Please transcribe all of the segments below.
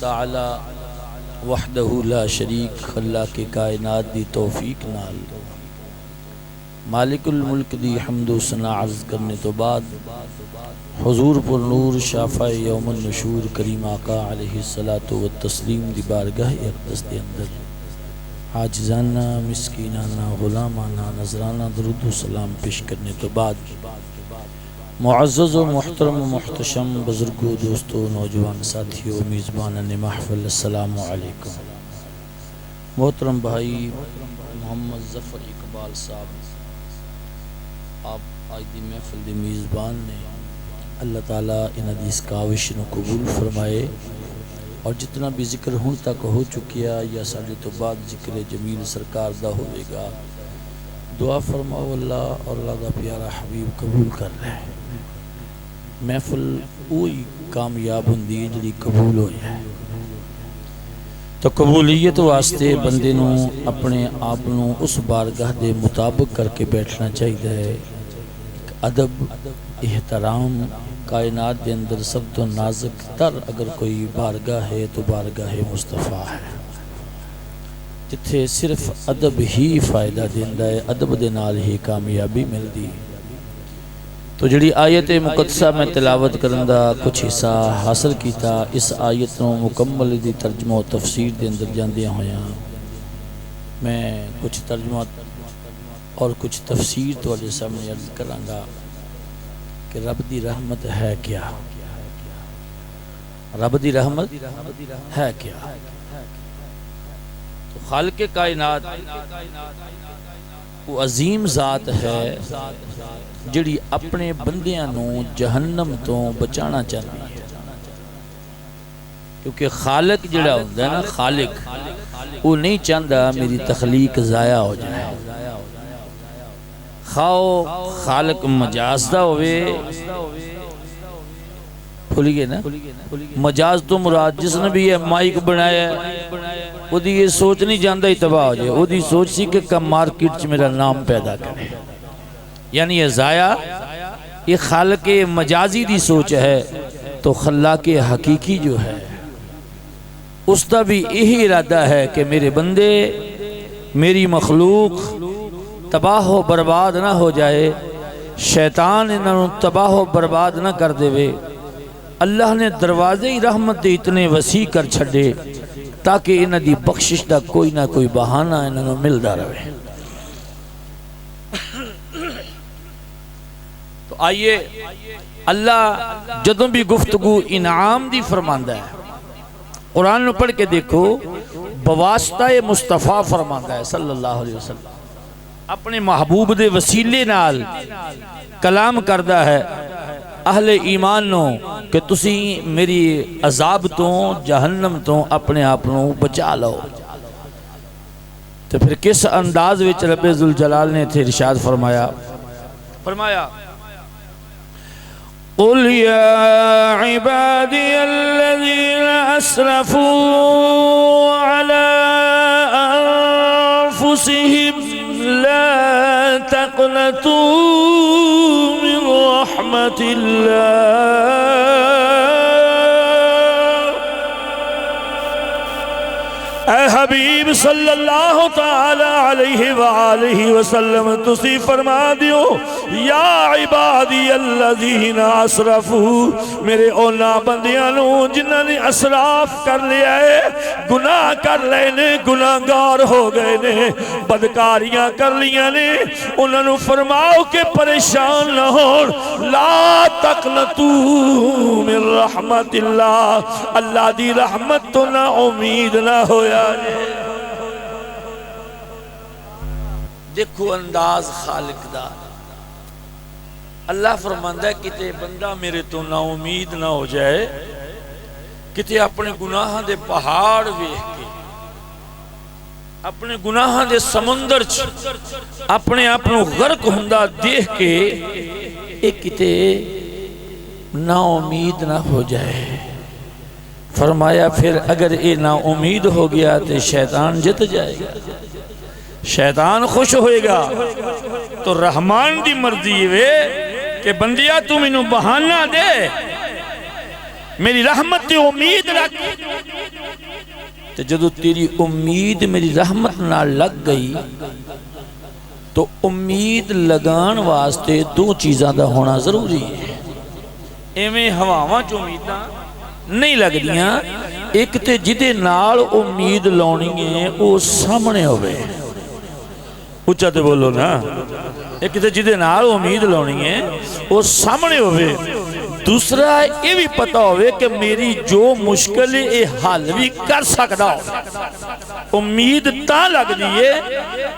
تعالی وحدہ لا شریک اللہ کے کائنات دی توفیق نال مالک الملک دی حمد و ثنا عرض کرنے تو بعد حضور پر نور شافع یوم النشور کریم آقا علیہ الصلاۃ والتسلیم دی بارگاہ اقدس دے اندر عاجزانہ مسکینانہ غلامانہ نذرانہ درود و سلام پیش کرنے تو بعد معزز و محترم و محتشم بزرگو دوستو نوجوان ساتھیو میزبانان محفل السلام علیکم۔ محترم بھائی محمد ظفر اقبال صاحب آپ آج دی محفل دی میزبان نے، اللہ تعالیٰ ان حدیث کاوش نو قبول فرمائے اور جتنا بھی ذکر ہون تک ہو چکیا یا ساڑھے تو بعد ذکر جمیل سرکار دا ہوئے گا، دعا فرماؤ اللہ اور اللہ دا پیارا حبیب قبول کر رہے ہیں۔ محفل وہی کامیاب ہوندی جڑی قبول ہو جائے، تو قبولیت واسطے بندے نو اپنے آپ نو اس بارگاہ دے مطابق کر کے بیٹھنا چاہیے۔ ادب احترام کائنات دے اندر سب تو نازک تر اگر کوئی بارگاہ ہے تو بارگاہ مصطفیٰ ہے، جتھے صرف ادب ہی فائدہ دیندا ہے، ادب دے نال ہی کامیابی ملدی۔ تو جڑی آیت مقدسہ میں تلاوت کرندہ کچھ حصہ حاصل کیتا، اس آیت نو مکمل دی ترجمہ و تفسیر دے اندر جاندیاں ہویاں میں کچھ ترجمہ اور کچھ تفسیر تو علیہ سامنے عرض کرانگا کہ رب دی رحمت ہے کیا، رب دی رحمت ہے کیا۔ تو خالق کائنات وہ عظیم ذات ہے جڑی اپنے بندیاں نو جہنم تو بچانا چاہتی ہے، کیونکہ خالق جڑا ہوتا ہے نا، خالق وہ نہیں چاہتا میری تخلیق ضائع ہو جائے۔ خواہ خالق مجاز دا ہوئے، بھولی گئے نا، مجاز تو مراد جس نے بھی یہ مائک بنایا ہے وہ دی یہ سوچ نہیں جاندہ ہی تباہ ہو جائے، وہ دی سوچ سی کہ کم مارکیٹ چ میرا نام پیدا کرے، یعنی یہ ضائع، یہ خالق مجازی دی سوچ ہے۔ تو خلاق حقیقی جو ہے اس کا بھی یہی ارادہ ہے کہ میرے بندے، میری مخلوق تباہ و برباد نہ ہو جائے، شیطان انہوں تباہ و برباد نہ کر دے وے۔ اللہ نے دروازے رحمت دے اتنے وسیع کر چھڑے تاکہ انہوں دی بخشش دا کوئی نہ کوئی بہانہ انہوں ملدا رہے۔ تو آئیے اللہ جدوں بھی گفتگو انعام دی فرماندہ ہے، قرآن میں پڑھ کے دیکھو، بواسطہ مصطفیٰ فرماندہ ہے صلی اللہ علیہ وسلم، اپنے محبوب دے وسیلے نال کلام کردہ ہے اہل ایمان نو کہ تسی میری عذاب تو جہنم تو اپنے آپنوں بچا لو۔ تو پھر کس انداز وچ رب ذوالجلال نے تھے ارشاد فرمایا قُلْ يَا عِبَادِيَ الَّذِينَ أَسْرَفُوا عَلَىٰ أَنفُسِهِمْ لَا تَقْنَطُوا مِنْ رَحْمَةِ اللَّهِ۔ اے حبیب صلی اللہ تعالی علیہ وآلہ وسلم تسی فرما دیو، یا عبادی الذین اسرفوا، میرے اونا بندیانوں جنہوں نے اسراف کر لیا ہے، گناہ کر لینے، گناہگار ہو گئے نے، بدکاریاں کر لیا نے، انہوں نے فرماؤ کہ پریشان نہ ہو، لا تقنطوا من رحمت اللہ، اللہ دی رحمت تو نہ امید نہ ہویا۔ دیکھو انداز خالق دا، اللہ فرماندہ ہے کتے بندہ میرے تو نا امید نہ ہو جائے، کتے اپنے گناہاں دے پہاڑ ویکھ کے، اپنے گناہاں دے سمندر چ اپنے اپنوں غرق ہندہ دیکھ کے ایک کتے نا امید نہ ہو جائے۔ فرمایا پھر اگر یہ نا امید ہو گیا تو شیطان جت جائے گا، شیطان خوش ہوئے گا۔ تو رحمان دی مرضی ہے کہ بندیا تم انہوں بہانہ دے، میری رحمت تے امید رکھ، تو جدو تیری امید میری رحمت نہ لگ گئی تو امید لگان واسطے دو چیزاں دا ہونا ضروری ہے. ایویں ہواواں چ امیداں نہیں لگ دیاں. ایک تے جدے نال امید لونی ہے وہ سامنے ہوئے. اچھا تے بولو نا. ایک تے جدے نال امید لونی ہے وہ سامنے ہوئے. دوسرا یہ بھی پتا ہوئے کہ میری جو مشکل ہے یہ حل بھی کر سکتا ہو. امید تا لگ دیئے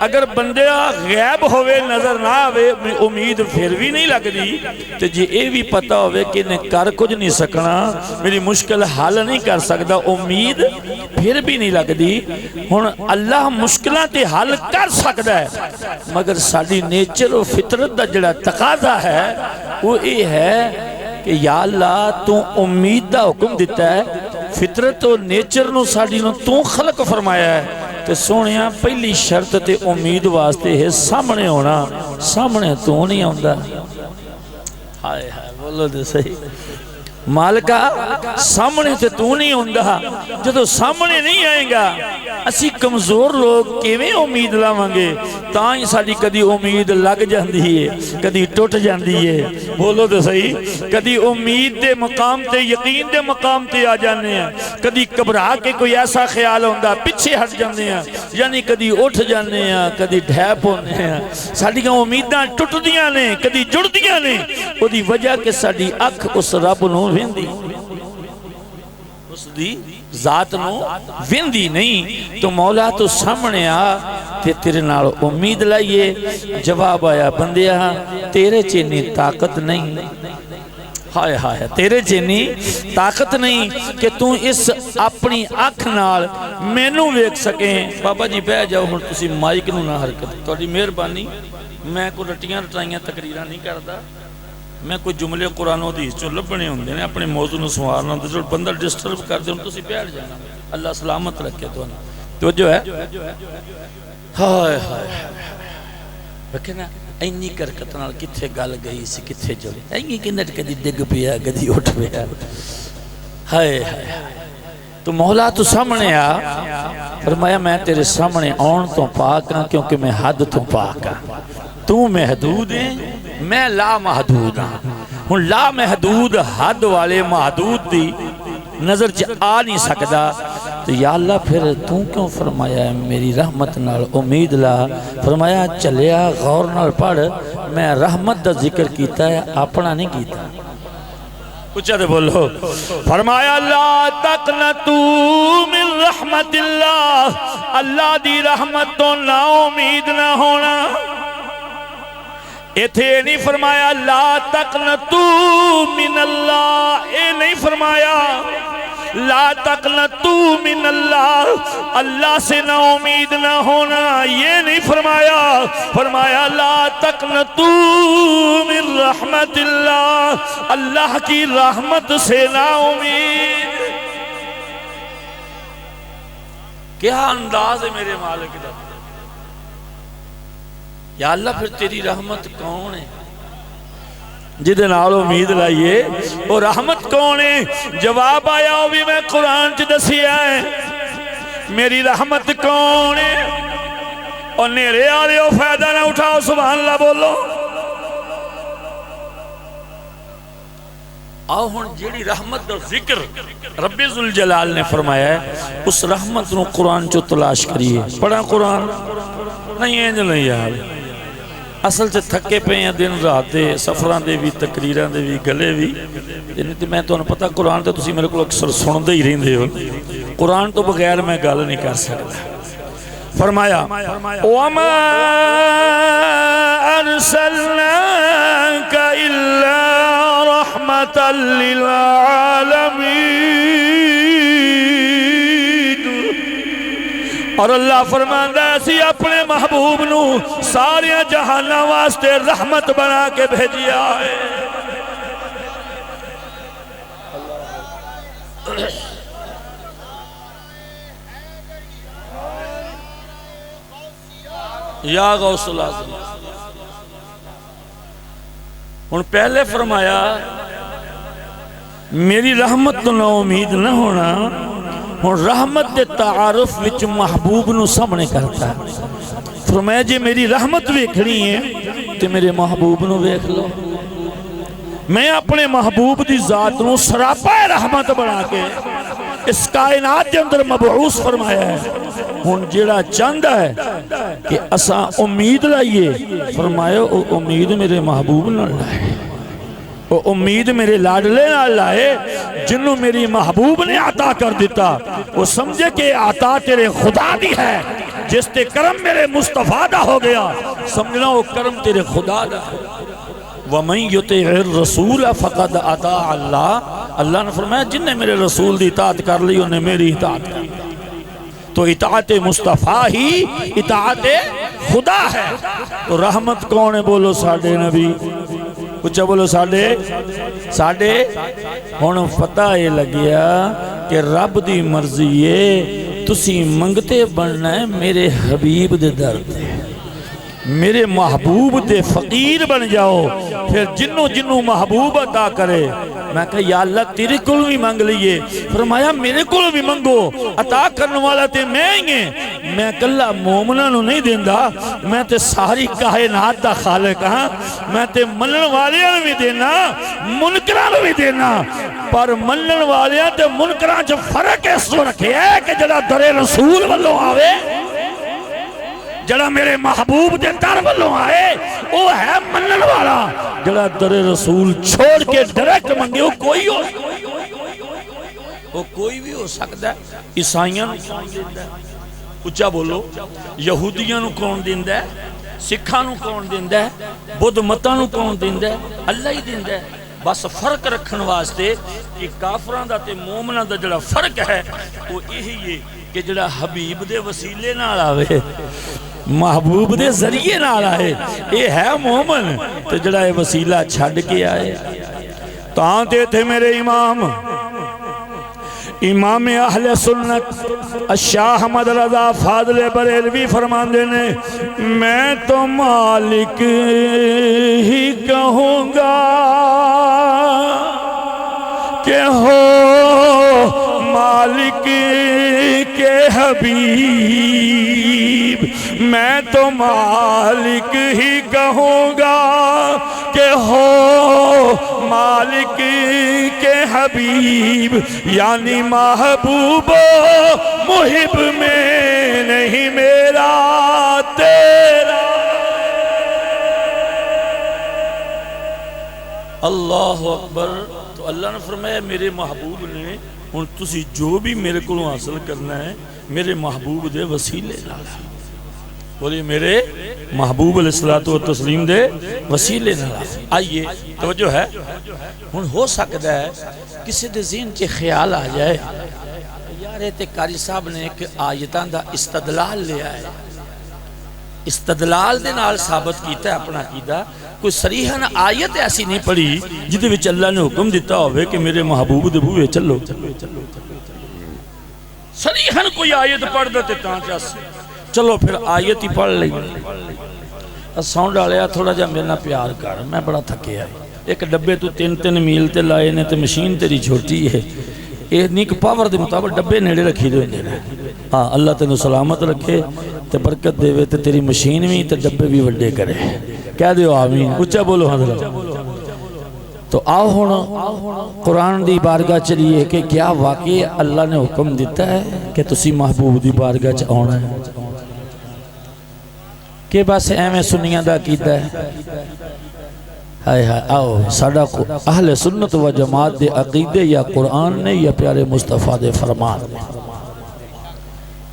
اگر بندے غیب ہوئے نظر نہ آوے امید پھر بھی نہیں لگ دی. تو جی یہ بھی پتا ہوئے کہ انہیں کر کچھ نہیں سکنا میری مشکل حل نہیں کر سکتا امید پھر بھی نہیں لگ دی. ہن اللہ مشکلہ تے حل کر سکتا ہے مگر ساڑی نیچر و فطرت دا جڑا تقاضا ہے وہ یہ ہے کہ یا اللہ تو امید دا حکم دیتا ہے. فطرت و نیچر نو ساڑی نو تو خلق فرمایا ہے. تو سونیاں پہلی شرط تے امید واسطے ہے سامنے ہونا. سامنے تو نہیں ہوندہ. ہائے ہائے بولو دے صحیح. مالکہ سامنے تے تو نہیں ہوندہ. جدو سامنے نہیں آئیں گا اسی کمزور لوگ کیویں امید لاوانگے. تاں ہی ساڑی کدی امید لگ جاندی ہے کدی ٹوٹ جاندی ہے. بولو تو صحیح. کدی امید دے مقام تے یقین دے مقام تے آ جانے ہیں. کدی گھبرا کے کوئی ایسا خیال ہوندہ پیچھے ہٹ جانے ہیں. یعنی کدی اٹھ جانے ہیں کدی ڈھیپ ہونے ہیں. ساڑی کا امیداں ٹوٹ دیاں نے کدی جڑ دیاں نے. وہ دی وجہ کہ ساڑی اکھ اس رب نو ویندی اس دی ذات نو ویندی نہیں. تو مولا تو سامنے آ تے تیرے نال امید لائیے. جواب آیا بندیا تیرے چینی طاقت نہیں. ہائے ہائے تیرے چینی طاقت نہیں کہ تو اس اپنی آنکھ نال مینوں ویکھ سکیں. بابا جی بہ جاؤ ہن تسی مائک نو نہ حرکت. تہاڈی مہربانی. میں کوئی رٹیاں رٹائیاں تقریراں نہیں کردا. میں کوئی جملے قرآن و حدیث جو لبنے ہوندے نے اپنے موضوع نو سنوارنا ہوندے جو بندہ ڈسٹرب کر دے ان تو سی بیٹھ جانا. اللہ سلامت رکھے تو جو ہے ہائے ہائے رکھے نا اینی کرکت نال کتھے گل گئی سی کتھے جڑی اینی کنٹ کدی ڈگ پیا کدی اٹھ پیا. ہائے ہائے تو مولا تو سامنے آ. فرمایا میں تیرے سامنے آن تو پاک ہاں کیونکہ میں حد تو پاک ہاں. تو محدود ہیں میں لا محدود ہاں. ہن لا محدود حد والے محدود دی نظر چ آ نہیں سکدا. تو یا اللہ پھر تو کیوں فرمایا ہے میری رحمت نال امید لا. فرمایا چلیا غور نال پڑھ میں رحمت دا ذکر کیتا ہے اپنا نہیں کیتا. کچھ دے بولو. فرمایا لا تقنطو من رحمت اللہ. اللہ دی رحمت تو نا امید نہ ہونا. ایتھے نہیں فرمایا لا تقنطو من اللہ. اے نہیں فرمایا لا تقنطو من اللہ اللہ سے نہ امید نہ ہونا. یہ نہیں فرمایا. فرمایا لا تقنطو من رحمت اللہ اللہ کی رحمت سے نہ امید. کیا انداز ہے میرے مالک دا. یا اللہ پھر تیری رحمت کون ہے جدے نال امید لائیے وہ رحمت کون ہے. جواب آیا وہ بھی میں قرآن چ دسیا ہے. میری رحمت کون ہے. اور نیرے آ رہے ہو فائدہ نہ اٹھاؤ سبحان اللہ بولو. آؤ ہن جیڑی رحمت اور ذکر رب ذوالجلال نے فرمایا ہے اس رحمت نو قرآن چو تلاش کریے. پڑھا قرآن نہیں ہے جو نہیں یار. اصل سے تھکے پہ ہیں دن رات دے سفران دے بھی تقریران دے بھی گلے بھی. میں تو انہوں پتا قرآن تو تسی میرے کو اکثر سن دے ہی رہن دے ہو. قرآن تو بغیر میں گل نہیں کر سکتا. فرمایا وَمَا أَرْسَلْنَاكَ إِلَّا رَحْمَةً لِلْعَالَمِينَ. اور اللہ فرماندہ ایسی اپنے محبوب نو سارے جہانہ واسطے رحمت بنا کے بھیجیا ہے. یا غوث العظم. ان پہلے فرمایا میری رحمت تو نہ امید نہ ہونا. ہن رحمت دے تعارف وچ محبوب نو سامنے کرتا ہے۔ فرمایا جی میری رحمت ویکھنی ہے تے میرے محبوب نو ویکھ لو۔ میں اپنے محبوب دی ذات نو سراپا رحمت بنا کے اس کائنات کے اندر مبعوث فرمایا ہے۔ ہن جیڑا چاند ہے کہ اساں امید لائیے، فرمایا او امید میرے محبوب نہ لائے، وہ امید میرے لاڈلے نہ لائے جنہوں میری محبوب نے عطا کر دیتا۔ وہ سمجھے کہ عطا تیرے خدا دی ہے، جس تے کرم میرے مصطفیٰ دا ہو گیا، سمجھنا وہ کرم تیرے خدا دا ہے۔ وَمَن يُطِعِ الرَّسُولَ فَقَدْ أَطَاعَ اللَّهَ، اللہ نے فرمایا جن نے میرے رسول دی اطاعت کر لی انہیں میری اطاعت کر لی۔ تو اطاعت مصطفیٰ ہی اطاعت خدا ہے۔ تو رحمت کون ہے؟ بولو ساڑھے نبی، کچھ بولو ساڑھے۔ ہن فتح یہ لگیا کہ رب دی مرضی ہے تسی منگتے بننا ہے میرے حبیب دے درد ہے، میرے محبوب دے فقیر بن جاؤ، پھر جنوں محبوب عطا کرے۔ میں کہا یا اللہ تیرے کل بھی مانگ لیے، فرمایا میرے کل بھی منگو، عطا کرنے والا تے میں ہی ہیں۔ میں کلا مومنہ نو نہیں دیندہ، میں تے ساری کائنات دا خالق ہاں، میں تے منن والیاں بھی دینا، منکران بھی دینا، پر منن والیاں تے منکران جو فرق اس کو رکھے ہے کہ جڑا در رسول والوں آوے، جڑا میرے محبوب دے در والوں آئے وہ ہے منن والا، جڑا در رسول چھوڑ کے ڈائریکٹ منگے وہ کوئی بھی ہو سکتا ہے۔ عیسائیاں نو کون دیندہ ہے؟ اچھا بولو، یہودیاں نو کون دیندہ ہے؟ سکھاں نو کون دیندہ ہے؟ بدھ متاں نو کون دیندہ ہے؟ اللہ ہی دیندہ ہے۔ بس فرق رکھن واسطے کہ کافران دا تے مومنہ دا جڑا فرق ہے وہ یہی ہے کہ جڑا حبیب دے وسیلے نال آوے، محبوب دے ذریعے نال آئے، یہ ہے مومن، تو جڑا یہ وسیلہ چھڑ کے آئے۔ تو آنتے تھے میرے امام اہل سنت الشاہ احمد رضا فاضل بریلوی فرمان دینے، میں تو مالک ہی کہوں گا کہ ہو مالک کے حبیب، میں تو مالک ہی کہوں گا کہ ہو مالک کے حبیب، یعنی محبوب محب میں نہیں میرا تیرا۔ اللہ اکبر۔ تو اللہ نے فرمایا میرے محبوب نے ہن تسی جو بھی میرے کو حاصل کرنا ہے میرے محبوب دے وسیلے نال، بولیے میرے محبوب علیہ الصلوۃ والتسلیم دے وسیلے نال۔ آئیے توجہ ہے، ہن ہو سکتا ہے کسی دے ذہن کے خیال آ جائے یار تے قاری صاحب نے ایک آیتاں دا استدلال لیا ہے، استدلال دے نال ثابت کیتا ہے اپنا عقیدہ، کوئی صریحاً آیت ایسی نہیں پڑھی جدے وچ اللہ نے حکم دیتا ہوئے کہ میرے محبوب دے بوئے چلو، صریحاً کوئی آیت پڑھ دیتے تاں چاس چلو پھر آیت ہی پڑھ لیں۔ ساؤنڈ آلیا تھوڑا جا میرے پیار کر، میں بڑا تھکے آئی، ایک ڈبے تو 3 میل تے لائے نے تے مشین تیری چھوٹی ہے، یہ نیک پاور دے مطابق ڈبے نیڑے رکھی دے ہوندے۔ ہاں اللہ تینو سلامت رکھے تے برکت دے وے تے تیری مشین بھی تے ڈبے بھی وڈے کرے، کہہ دیو آمین، اچھا بولو حضرت۔ تو آؤ ہن قرآن دی بارگاہ چلیے کہ کیا واقعی اللہ نے حکم دیتا ہے کہ تسی محبوب دی بارگاہ چ آنا ہے کہ بس ایویں سنیاں دا عقیدہ ہے؟ ہائے ہائے، آؤ ساڈا اہل سنت و جماعت دے عقیدے یا قرآن نے یا پیارے مصطفیٰ دے فرمان نے۔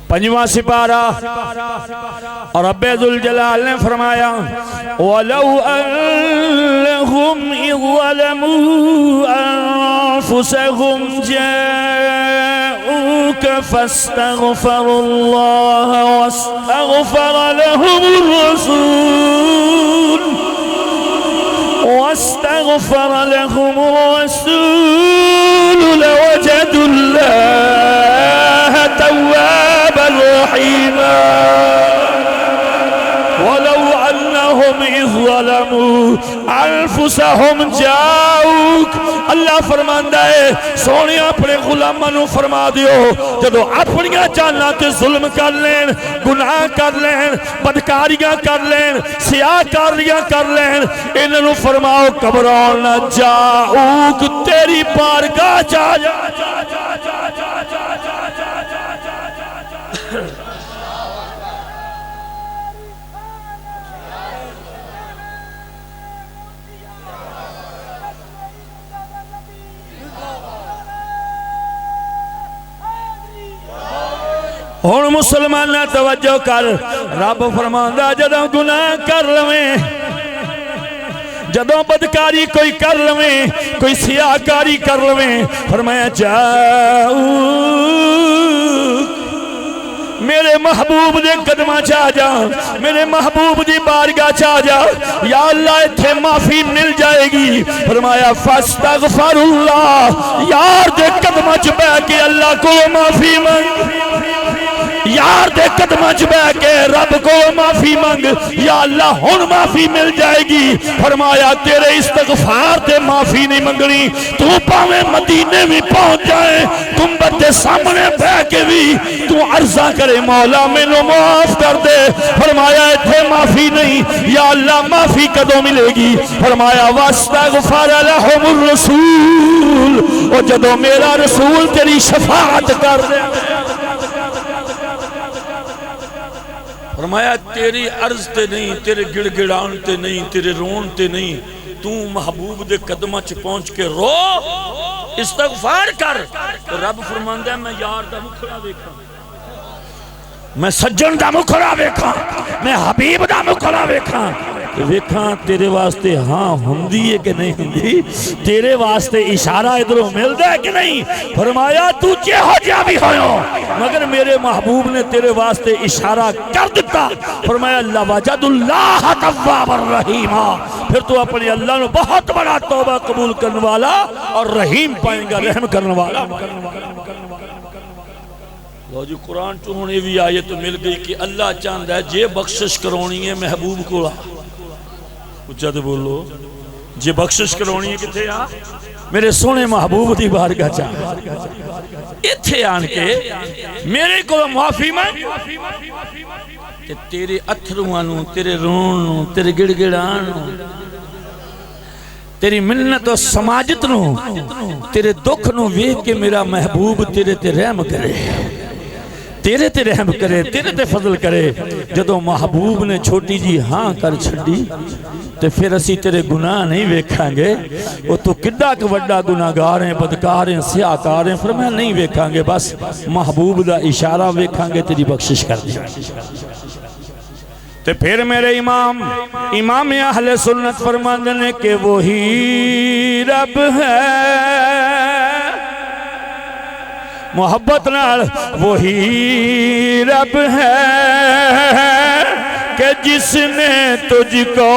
پنجواں سپارہ اور رب ذوالجلال نے فرمایا وَلَوْ أَنَّهُمْ إِذْ ظَلَمُوا أَنفُسَهُمْ جَاءُوكَ فَاسْتَغْفَرُوا اللَّهَ وَاسْتَغْفَرَ لَهُمُ الرَّسُولُ لَوَجَدُوا اللَّهَ توابا رحيما ولو أنهم إذ ظلموا أنفسهم موسیٰ ہم جاؤک اللہ فرماندا ہے سونے اپنے غلاماں نو فرما دیو جدو اپنیاں جاناں تے ظلم کر لین گناہ کر لین بدکاریاں کر لین سیاکاریاں کر لین انہاں نو فرماؤ گھبراؤ نہ جاؤک تیری بارگاہ جا ہن مسلمانہ توجہ کر رب فرماندا جدوں گناہ کر لویں جدوں بدکاری کوئی کر لویں کوئی سیاکاری کر لویں فرمایا جاؤ میرے محبوب دے قدمہ چاہ جا میرے محبوب دی بارگاہ چاہ جا یا اللہ اتھے معافی مل جائے گی فرمایا فاستغفر اللہ یار دے قدمہ چبہ کے اللہ کو معافی مانگ یار دے قدمہ چبہ کے رب کو معافی مانگ یا اللہ ہن معافی مل جائے گی فرمایا تیرے استغفار تے معافی نہیں منگنی تو پاویں مدینے میں پہنچ جائے گنبد دے سامنے بہ کے بھی تو عرضہ کرے مولا مینوں معاف کر دے فرمایا اتھے معافی نہیں یا اللہ معافی کدوں ملے گی فرمایا واستغفر لهم الرسول اور جدوں میرا رسول تیری شفاعت کر دے فرمایا تیری عرض تے نہیں تیرے گڑ گڑان تے نہیں تیرے رون تے نہیں تو محبوب دے قدمہ چ پہنچ کے رو استغفار کر رب فرماندا ہے میں یار دا مکھڑا دیکھاں میں سجن دا مکھڑا دیکھاں میں حبیب دا مکھڑا دیکھاں ویکھاں تیرے واسطے ہاں ہندی ہے کہ نہیں ہندی تیرے واسطے اشارہ ادھروں ملدا ہے کہ نہیں فرمایا تو جہو جا بھی ہوئے مگر میرے محبوب نے تیرے واسطے اشارہ کر دیتا فرمایا لَوَجَدُ اللَّهَ تَوَّابًا رَحِيمًا پھر تو اپنے اللہ نے بہت بڑا توبہ قبول کرنے والا اور رحیم پائیں گا رحم کرنے والا لو جی قرآن تو ہونے بھی آیت مل گئی کہ اللہ چاہتا ہے جے بخشش کرونی ہے محبوب کو اچھا تو بولو جے بخشش کرونی ہے کتے آ میرے سونے محبوب دی بارگاہ چاہ اتھے آن کے میرے کو معافی مانگ کہ تیرے اتھروانوں تیرے رونوں تیرے گڑ گڑانوں تیری منت و سماجتنوں تیرے دکھنوں ویک کے میرا محبوب تیرے تے رحم کرے تیرے تے رحم کرے تیرے تے فضل کرے جدو محبوب نے چھوٹی جی ہاں کر چھڑی تے پھر اسی تیرے گناہ نہیں ویکھاں گے وہ تو کڈا کہ وڈا گناہگار ہیں بدکار ہیں سیاکار ہیں فرمایا نہیں ویکھاں گے بس محبوب دا اشارہ ویکھاں گے تیری بخشش کر دیں تے پھر میرے امام اہل سنت فرماندے نے کہ وہی رب ہے محبت نال وہی رب ہے کہ جس نے تجھ کو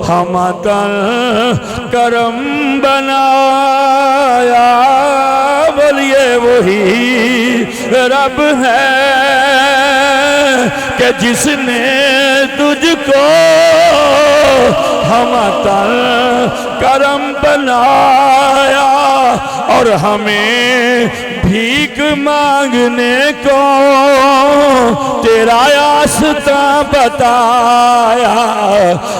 حمدن کرم بنایا بولیے وہی رب ہے کہ جس نے تجھ کو حمدن کرم بنایا اور ہمیں بھیک مانگنے کو تیرا راستہ بتایا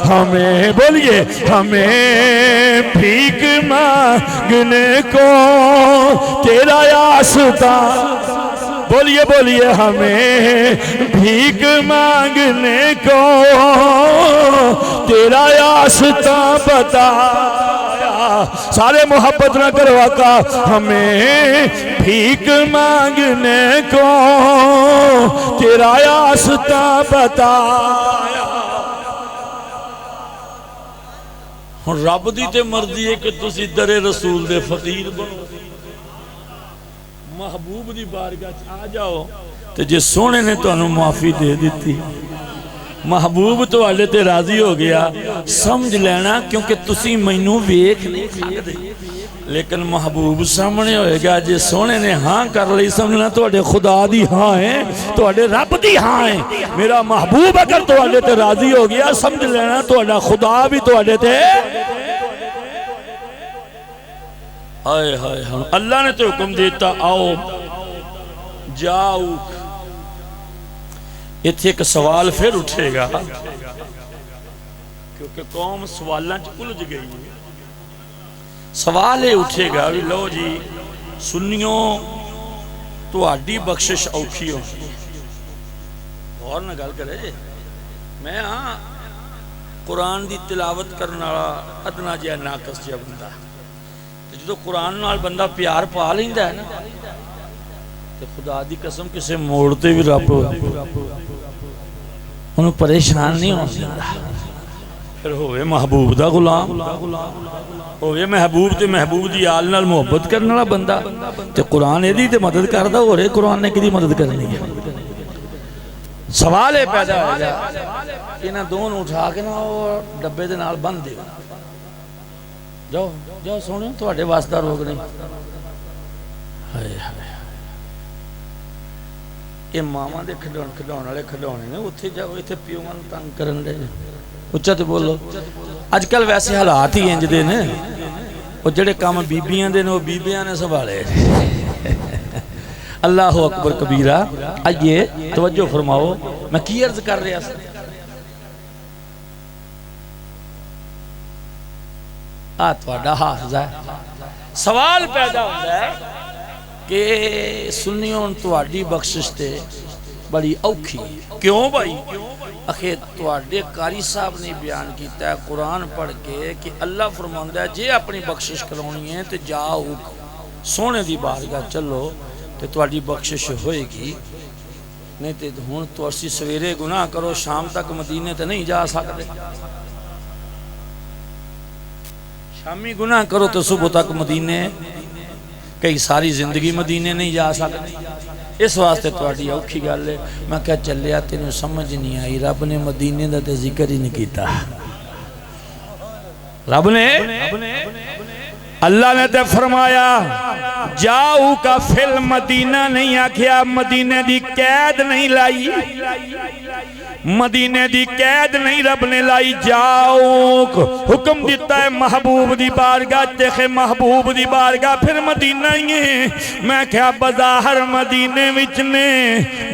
ہمیں بولیے ہمیں بھیک مانگنے کو تیرا راستہ بولیے بولیے ہمیں بھیک مانگنے کو تیرا راستہ بتایا سارے محبت نہ کرو آقا ہمیں بھیک مانگنے کو تیرا راستہ بتایا رب دی تے مرضی ہے کہ تسی در رسول دے فقیر بنو محبوب دی بارگاہ آ جاؤ تے جے سونے نے تو انہوں معافی دے دیتی محبوب تو آلے تے راضی ہو گیا سمجھ لینا کیونکہ تسی مینوں ویکھ نہیں سکتے لیکن محبوب سامنے ہوئے گا جے سونے نے ہاں کر لی سمجھنا تو اڈے خدا دی ہاں ہیں تو اڈے رب دی ہاں ہے میرا محبوب اگر تواڈے تے راضی ہو گیا سمجھ لینا تواڈا خدا بھی تواڈے تے ہائے ہائے ہائے اللہ نے تو حکم دیتا آؤ جاؤ اتھے ایک سوال پھر اٹھے گا کیونکہ قوم سوالاں چ الجھ گئی ہے سوال یہ اٹھے گا بھی لو جی سنیوں تہاڈی بخشش اوکھی ہو غور نہ گل کرے میں ہاں قرآن دی تلاوت کرنا ادنا جہا ناقص جہا بندہ جدو قرآن نال بندہ پیار پا لیندا ہے نا تو خدا دی قسم کسے موڑتے بھی رب انہوں پریشان نہیں ہو سکتا پھر ہوئے محبوب دا غلام ہوئے محبوب تے محبوب دی آل نال محبت کرنے والا بندہ تے قرآن ایدی تے مدد کردا ہو رہے قرآن نے کدی مدد کرنی ہے سوال ہے پیدا ہو جا انہاں دونوں اٹھا کے نا اور ڈبے دے نال بند دے جاؤ جاؤ سونے تواڈے واسطہ روک نہیں ہائے ہائے یہ ماما دے کھڈاؤن والے کھڈاؤنے نے اتھے جاؤ اتھے پیوان تنگ کرن دے اچھا تے بولو اج کل ویسے حالات ہی انج دے نے وہ جڑے کام بیبیاں دے نے وہ بیبیاں نے سنبھالے اللہ اکبر کبیرہ آئیے توجہ فرماؤ میں کی عرض کر رہا ہوں تواڈا حافظہ ہے سوال پیدا ہوتا ہے کہ سنیوں تواڈی بخشش تے بڑی اوکھی کیوں بھائی اخیر تواڈے قاری صاحب نے بیان کیتا ہے قرآن پڑھ کے کہ اللہ فرماندہ ہے جے اپنی بخشش کرونی ہے تو جاؤ سونے دی بارگاہ چلو تو تواڈی بخشش ہوئے گی نہیں تو ہون تو اسی سویرے گناہ کرو شام تک مدینے تے نہیں جا سکتے شامی گناہ کرو تو صبح تک مدینے کئی ساری زندگی مدینے نہیں جا سکتے اس واسطے تواڈی اوکھی گل ہے میں کہا چلیا تینوں سمجھ نہیں آئی رب نے مدینے دا تے ذکر ہی نہیں کیتا رب نے اللہ نے تے فرمایا جاؤ کا فل مدینہ نہیں آکھیا مدینے دی قید نہیں لائی مدینے دی قید نہیں رب نے لائی جاؤ حکم دیتا ہے محبوب دی بارگاہ دیکھے محبوب دی بارگاہ پھر مدینہ ہی ہے میں کیا بظاہر مدینے وچنے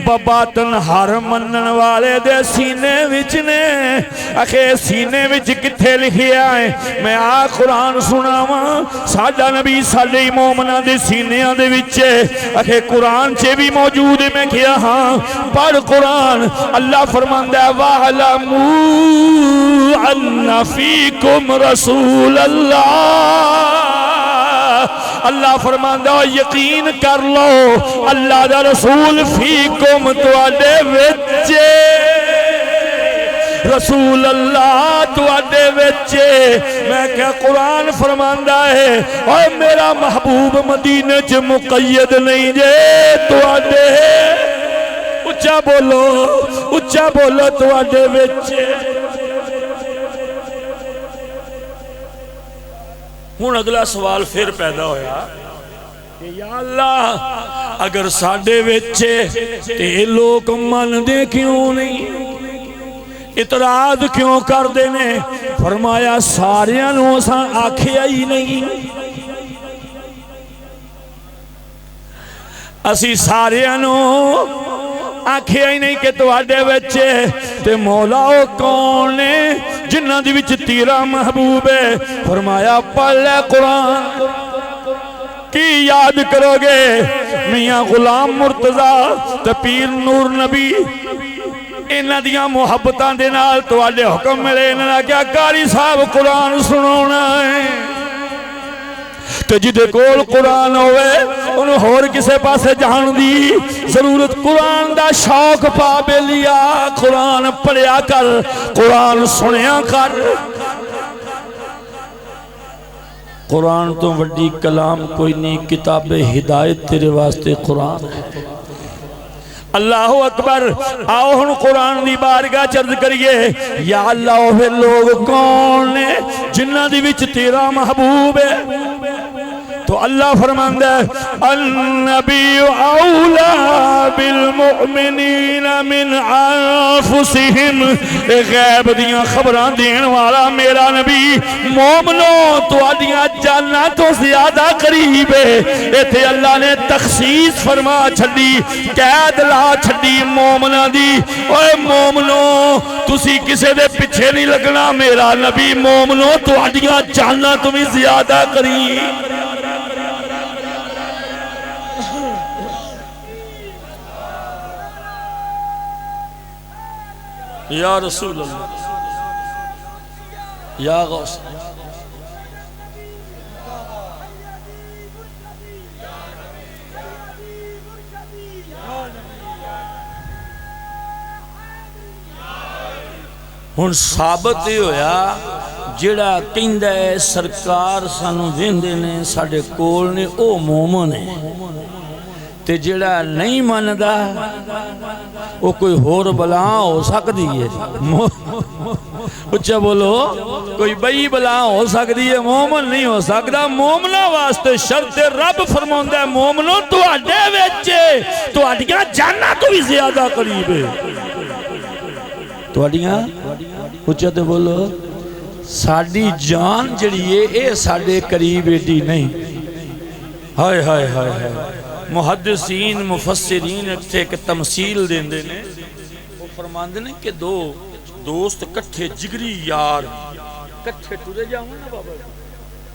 بباطن ہر منن والے دے سینے وچنے اکھے سینے وچ کتھے لکھیا ہے میں قرآن سناواں ساڈا نبی ساڈے مومنہ دے سینیاں دے وچے اکھے قرآن چے بھی موجود ہے میں کیا ہاں پڑھ قرآن اللہ فرماندہ وَاعْلَمُوا أَنَّ فِيكُمْ رَسُولَ اللَّهِ اللہ فرماندہ یقین کر لو اللہ دا رسول فیکم تواڈے وچے رسول اللہ تواڈے وچے میں کیا قرآن فرماندہ ہے اور میرا محبوب مدینے چ مقید نہیں جے تواڈے اچھا بولو تواڈے وچے ہن اگلا سوال پھر پیدا ہویا کہ یا اللہ اگر ساڈے وچے تے لوگ من دے کیوں نہیں اعتراض کیوں کر دینے فرمایا ساریاں نوں اساں آکھیا ہی نہیں اسی ساریاں نوں آنکھیں ہی نہیں کہ تواڈے بچے تے مولا او کون نے جنہ دی وچ تیرا محبوب ہے فرمایا پڑھ لے قرآن کی یاد کرو گے میاں غلام مرتضیٰ تے پیر نور نبی انہاں دیاں محبتاں دے نال تواڈے حکم ملے انہاں کیا قاری صاحب قرآن سناونا ہے تو جدے کول قرآن ہوئے انہوں ہور کسے پاسے جہان دی ضرورت قرآن دا شوق پا بے لیا قرآن پڑھیا کر قرآن سنیا کر قرآن تو وڈی کلام کوئی نہیں کتاب ہدایت تیرے واسطے قرآن ہے اللہ اکبر آؤ ہن قرآن دی بارگاہ چرد کریے یا اللہ وہ لوگ کون نے جنہ دی وچ تیرا محبوب ہے تو اللہ فرماندہ ہے النبی اولا بالمؤمنین المؤمنین من انفسہم، غیب دیاں خبراں دین والا میرا نبی مومنوں تہاڈیاں جاناں تو زیادہ قریب ہے۔ ایتھے اللہ نے تخصیص فرما چھڈی، قید لا چھڈی مومناں دی۔ اوے مومنوں تسی کسے دے پیچھے نہیں لگنا، میرا نبی مومنوں تہاڈیاں جاناں تو بھی زیادہ قریب۔ یا رسول اللہ، یا غوث، ہن ثابت یہ ہویا جڑا کہندا ہے سرکار سانو ویندے نے ساڈے کول نے او مومن ہے، تے جڑا نہیں مندا وہ کوئی ہور بلا ہو سکتی ہے۔ اچھا بولو، کوئی بئی بلا ہو سکتی ہے، مومن نہیں ہو سکتا۔ مومنہ واسطے شرط رب فرماؤندا ہے مومنوں تہاڈے وچ تہاڈیاں جاناں تو بھی زیادہ قریب ہے۔ تہاڈیاں اچھا تے بولو، ساڈی جان جڑی ہے اے ساڈے قریب ایڈی نہیں۔ ہائے ہائے ہائے ہائے، محدثین مفسرین ایک تمثیل دیندے نے، وہ فرماندے نے کہ دو دوست کٹھے جگری یار کٹھے ٹرے جاؤں نا بابا،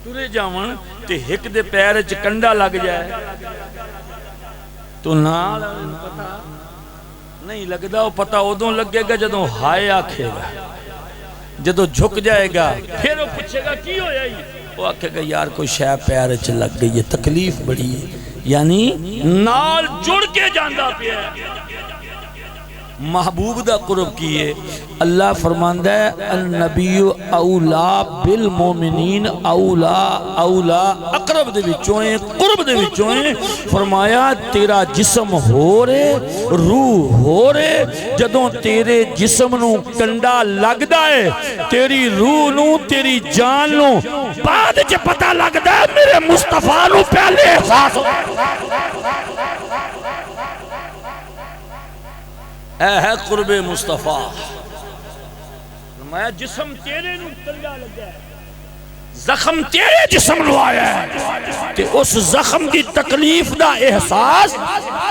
ٹرے جاؤں تے ایک دے پیر وچ کنڈا لگ جائے تو نال پتہ نہیں لگدا، وہ پتہ ادوں لگے گا جدوں ہائے آکھے گا، جدوں جھک جائے گا پھر وہ پوچھے گا کی ہویا ہی، وہ آکھے گا یار کوئی شے پیر وچ لگ گئی ہے، تکلیف بڑی ہے، یعنی نال جڑ کے جاندہ پیا ہے۔ محبوب دا قرب کیے اللہ فرماندہ ہے النبی اولا بالمومنین اولا اقرب دے وچوں ہیں، قرب دے وچوں ہیں۔ فرمایا تیرا جسم ہو رے روح ہو رے، جدوں تیرے جسم نو کنڈا لگدا ہے تیری روح نو تیری جان نو بعد چ پتہ لگدا ہے میرے مصطفیٰ نو پہلے احساس ہوتا اے ہے قرب مصطفیٰ۔ فرمایا جسم تیرے نو کنڈا لگا ہے، زخم تیرے جسم نو آیا ہے، تے اس زخم کی تکلیف دا احساس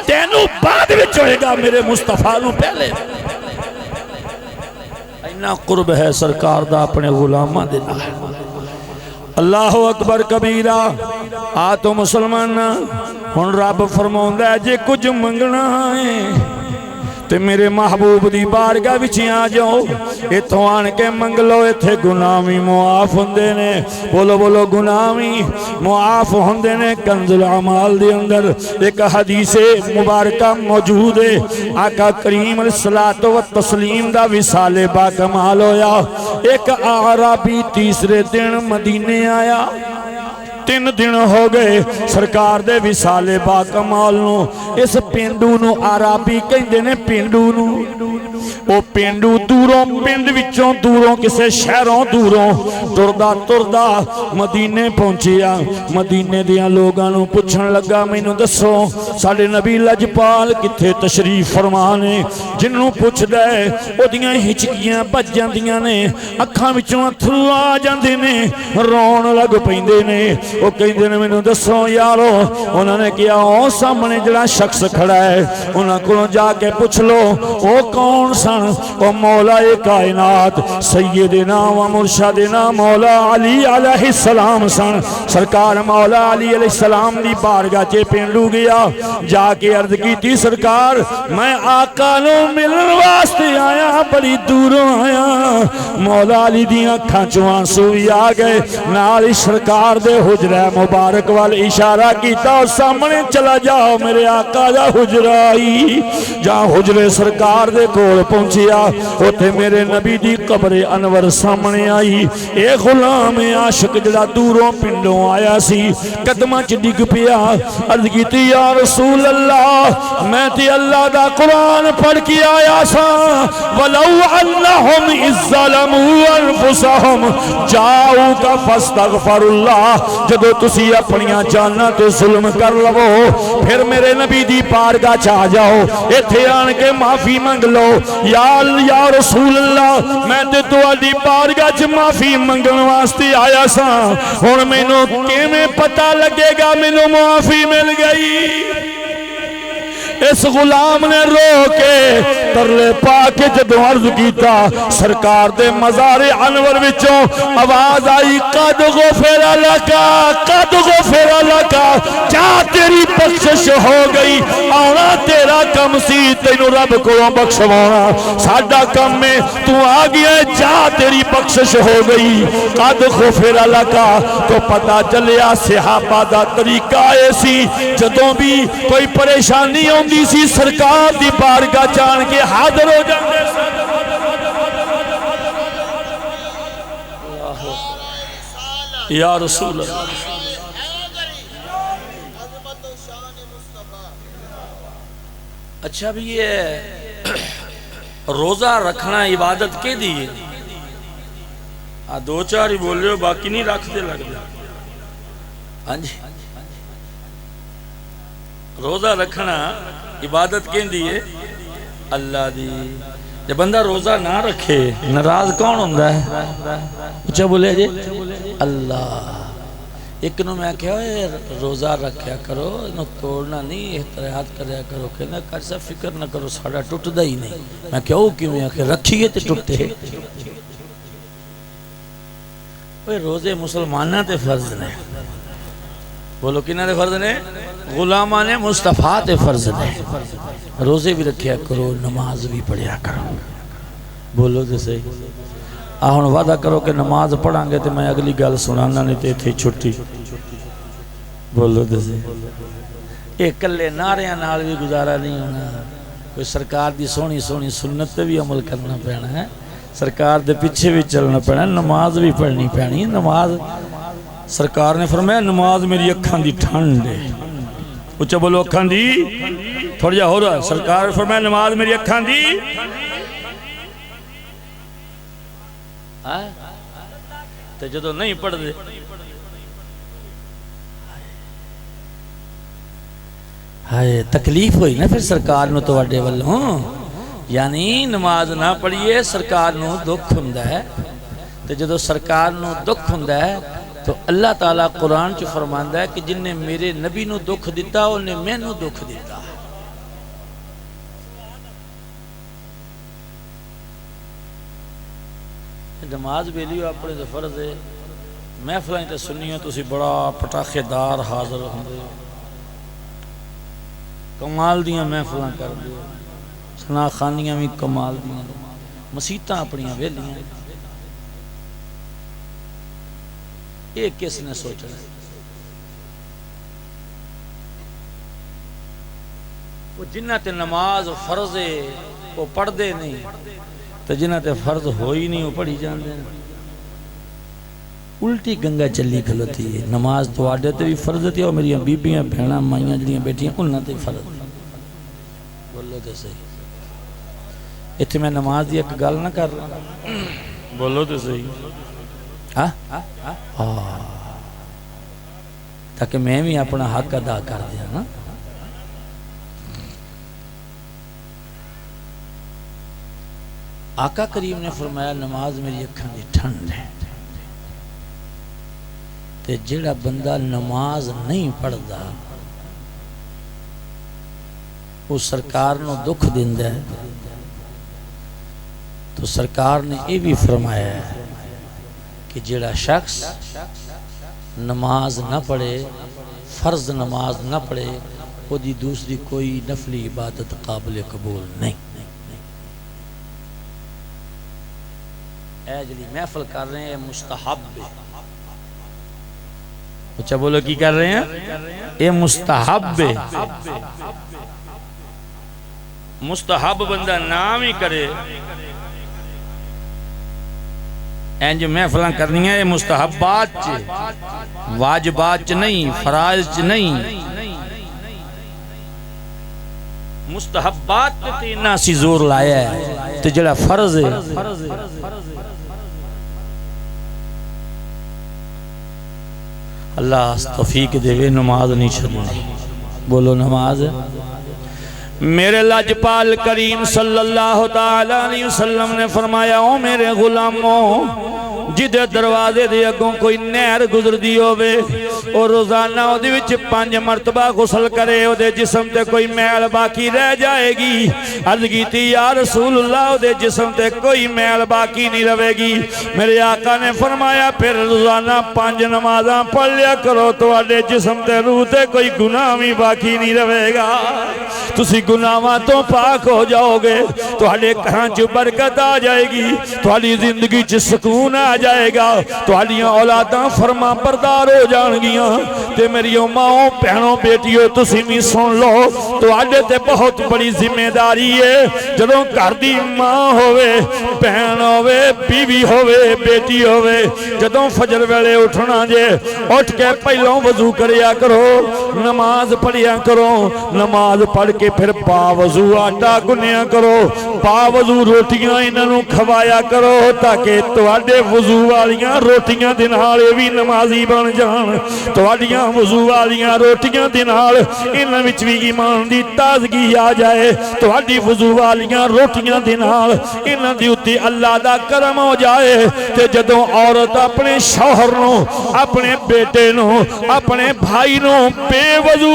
تینو بعد وچ ہوئے گا میرے مصطفیٰ نو پہلے۔ اینا قرب ہے سرکار دا اپنے غلامہ دینا ہے۔ اللہ اکبر کبیرہ۔ آ تو مسلمان ہن رب فرماؤندا ہے جے کچھ منگنا ہے تے میرے محبوب دی بارگاہ وچ آ جاؤ، ایتھوں آن کے منگ لو، ایتھے گناہی معاف ہوندے نے۔ بولو بولو گناہی معاف ہوندے نے۔ کنز الاعمال دے اندر ایک حدیث مبارکہ موجود ہے، آقا کریم علیہ الصلوۃ والتسلیم دا وصال با کمال ہویا۔ ایک اعرابی تیسرے دن مدینے آیا، 3 دن ہو گئے سرکار دے وصال با کمال نو۔ اس پینڈو نو عربی کہندے نے، پینڈو نو وہ پینڈو دوروں پنڈ وچوں دوروں کسے شہروں دوروں تردا مدینے پہنچیا۔ مدینے دیاں لوگاں نو پوچھن لگا مینوں دسو ساڈے نبی لجپال کتھے تشریف فرمانے؟ جنوں پوچھدا ہے اودیاں ہچکیاں بج جاندیاں نے، اکھاں وچوں اتھرو آ جاندے نے، رون لگ پیندے نے۔ وہ کہندے نے مینوں دسو یارو، انہوں نے کہا او سامنے جڑا شخص کھڑا ہے انہاں کولوں جا کے پوچھ لو او کون سن؟ او مولا کائنات سیدنا و مرشدنا مولا علی علیہ السلام سن۔ سرکار مولا علی علیہ السلام دی بارگاہ چے پینڈو گیا، جا کے عرض کی تھی سرکار میں آقا نو ملن واسطے آیا، بڑی دوروں آیا۔ مولا علی دی اکھاں چوں آنسو آ گئے، نال سرکار دے حجرہ مبارک وال اشارہ کیتا اور سامنے چلا جاؤ میرے آقا دا حجرہ آئی۔ جہاں حجرے سرکار دے کول پہنچیا اوتھے میرے نبی دی قبر انور سامنے آئی۔ اے غلام عاشق جڑا دوروں پنڈوں آیا سی قدماں چ ڈگ پیا، عرض کیتی یا رسول اللہ میں تے اللہ دا قرآن پڑھ کے آیا سا، ولو انہم اذ ظلموا انفسہم جاؤک فاستغفر اللہ۔ جدو تسی اپنیاں جاناں تے ظلم کر لو پھر میرے نبی دی بارگاہ چ آ جاؤ ایتھے آن کے معافی منگ لو یا رسول اللہ میں تے تہاڈی بارگاہ چ معافی منگن واسطے آیا سا ہن مینوں کیویں پتہ لگے گا مینوں معافی مل گئی اس غلام نے رو کے ترلے پا کے جدو عرض کیتا سرکار دے مزار انور وچوں آواز آئی قد غفر لکا قد غفر لکا جا تیری بخشش ہو گئی آنا تیرا کم سی تینو رب کو بخشوانا ساڈا کم میں تو آ گیا جا تیری بخشش ہو گئی قد غفر لکا تو پتہ چلیا صحابہ دا طریقہ ایسی جدوں بھی کوئی پریشانی ہوندی سی سرکار دی بارگاہ جان کے حاضر ہو جاندے یا رسول اللہ اچھا بھی یہ روزہ رکھنا عبادت کے دیئے دو چار ہی بول رہے ہو باقی نہیں رکھتے لگ دے ہاں جی روزہ رکھنا عبادت کے دیئے اللہ دی جب بندہ روزہ نہ رکھے ناراض کون ہوندہ ہے اچھا بولے جی اللہ ایک نو میں کہا روزہ رکھیا کرو انہوں توڑنا نہیں احتیاط کریا کرو کہ نہ کر فکر نہ کرو ساڑا ٹوٹ دا ہی نہیں میں کہا کیوں میں کہ رکھیے تے ٹوٹے روزے مسلمانہ تے فرض نے بولو کنہ تے فرض نے غلامان مصطفیٰ تے فرض نے روزے بھی رکھیا کرو نماز بھی پڑھیا کرو بولو تے صحیح آہن وعدہ کرو کہ نماز پڑھاں گے تے میں اگلی گل سنانا نہیں تے تھی چھٹی بولو تے صحیح ایک کلے ناریاں نال بھی گزارا نہیں ہونا کوئی سرکار دی سونی سونی سنت تے بھی عمل کرنا پینا ہے سرکار دے پیچھے بھی چلنا پینا نماز بھی پڑھنی پینی نماز سرکار نے فرمایا نماز میری اکھاں دی ٹھنڈ ہے اچھا بولو اکھاں دی تھوڑا جا ہو رہا سرکار نے فرمایا نماز میری اکھاں دی تو جدو نہیں پڑھ دے ہائے تکلیف ہوئی نا پھر سرکار نو تو وڈے والوں یعنی نماز نہ پڑھئے سرکار نو دکھ ہندہ ہے تو جدو سرکار نو دکھ ہندہ ہے تو اللہ تعالیٰ قرآن چو فرماندہ ہے کہ جن نے میرے نبی نو دکھ دیتا انہیں میں نو دکھ دیتا نماز بیلیو اپنے تو فرض ہے محفلیں تے سنیوں تو اسی بڑا پٹاخے دار حاضر ہوندے کمال دیاں محفلیں کر دے سنا خانیاں بھی کمال دیاں مسیتاں اپنیاں ویلیاں یہ کس نے سوچا ہے وہ جنہ تے نماز فرض ہے وہ پڑھ دے نہیں تو جنہ تے فرض ہوئی نہیں وہ پڑھی جان دے الٹی گنگا چلی کھلوتی ہے نماز تو آڈے تے بھی فرض تھی اور میری بیبیاں بھیڑاں مائیاں جڑیاں بیٹیاں انہاں تے فرض بولو تے صحیح اتھے میں نماز دی ایک گل نہ کر رہا بولو تے صحیح تاکہ میں بھی اپنا حق ادا کر دیا نا آقا کریم نے فرمایا نماز میری اکھاں دی ٹھنڈ ہے تے جڑا بندہ نماز نہیں پڑھدا وہ سرکار نو دکھ دیندہ ہے تو سرکار نے یہ بھی فرمایا ہے کہ جڑا شخص نماز نہ پڑھے فرض نماز نہ پڑھے وہ دی دوسری کوئی نفلی عبادت قابل قبول نہیں اے جلی محفل کر رہے ہیں مستحب اچھا بولو کی کر رہے ہیں اے مستحب مستحب بندہ نام ہی کرے این جو محفلیں کرنی ہیں یہ مستحبات چے واجبات چے نہیں فرائض چے نہیں مستحبات پہ تینا سی زور لایا ہے تو جڑا فرض ہے اللہ توفیق دے نماز نہیں چھڑنی بولو نماز میرے لاجپال کریم صلی اللہ تعالیٰ علیہ وسلم نے فرمایا او میرے غلاموں جدے دروازے دے اگوں کوئی نہر گزر دی ہوئے اور روزانہ او دے وچ 5 مرتبہ غسل کرے او دے جسم تے کوئی میل باقی رہ جائے گی عرض کیتی یا رسول اللہ او دے جسم تے کوئی میل باقی نہیں رہے گی میرے آقا نے فرمایا پھر روزانہ 5 نمازاں پڑھ لیا کرو تواڈے جسم تے روح تے کوئی گناہ بھی باقی نہیں رہے گا تسی گناہاں تو پاک ہو جاؤ گے تواڈے گھراں چ برکت آ جائے گی تواڈی زندگی چ سکون آ جائے گا تواڈیاں اولاداں فرما بردار ہو جان گیاں تے میری ماں بہنوں بیٹیوں تسی بھی سن لو تواڈے تے بہت بڑی ذمہ داری ہے جدوں گھر دی ماں ہوے بہن ہوے بیوی ہوے بیٹی ہوے جدوں فجر ویلے اٹھنا جے اٹھ کے پہلوں وضو کریا کرو نماز پڑھیا کرو نماز پڑھ کے پھر باوضو آٹا گنیا کرو باوضو روٹیاں انہوں کھوایا کرو تاکہ تواڈے وضو والیاں روٹیاں دے نال بھی نمازی بن جان تواڈیاں وضو والیاں روٹیاں دے نال انہاں وچ بھی ایمان دی تازگی آ جائے تواڈی وضو والیاں روٹیاں دے نال انہاں دی اُتے اللہ دا کرم ہو جائے تے جدوں عورت اپنے شوہر نو اپنے بیٹے نو اپنے بھائی نو بے وضو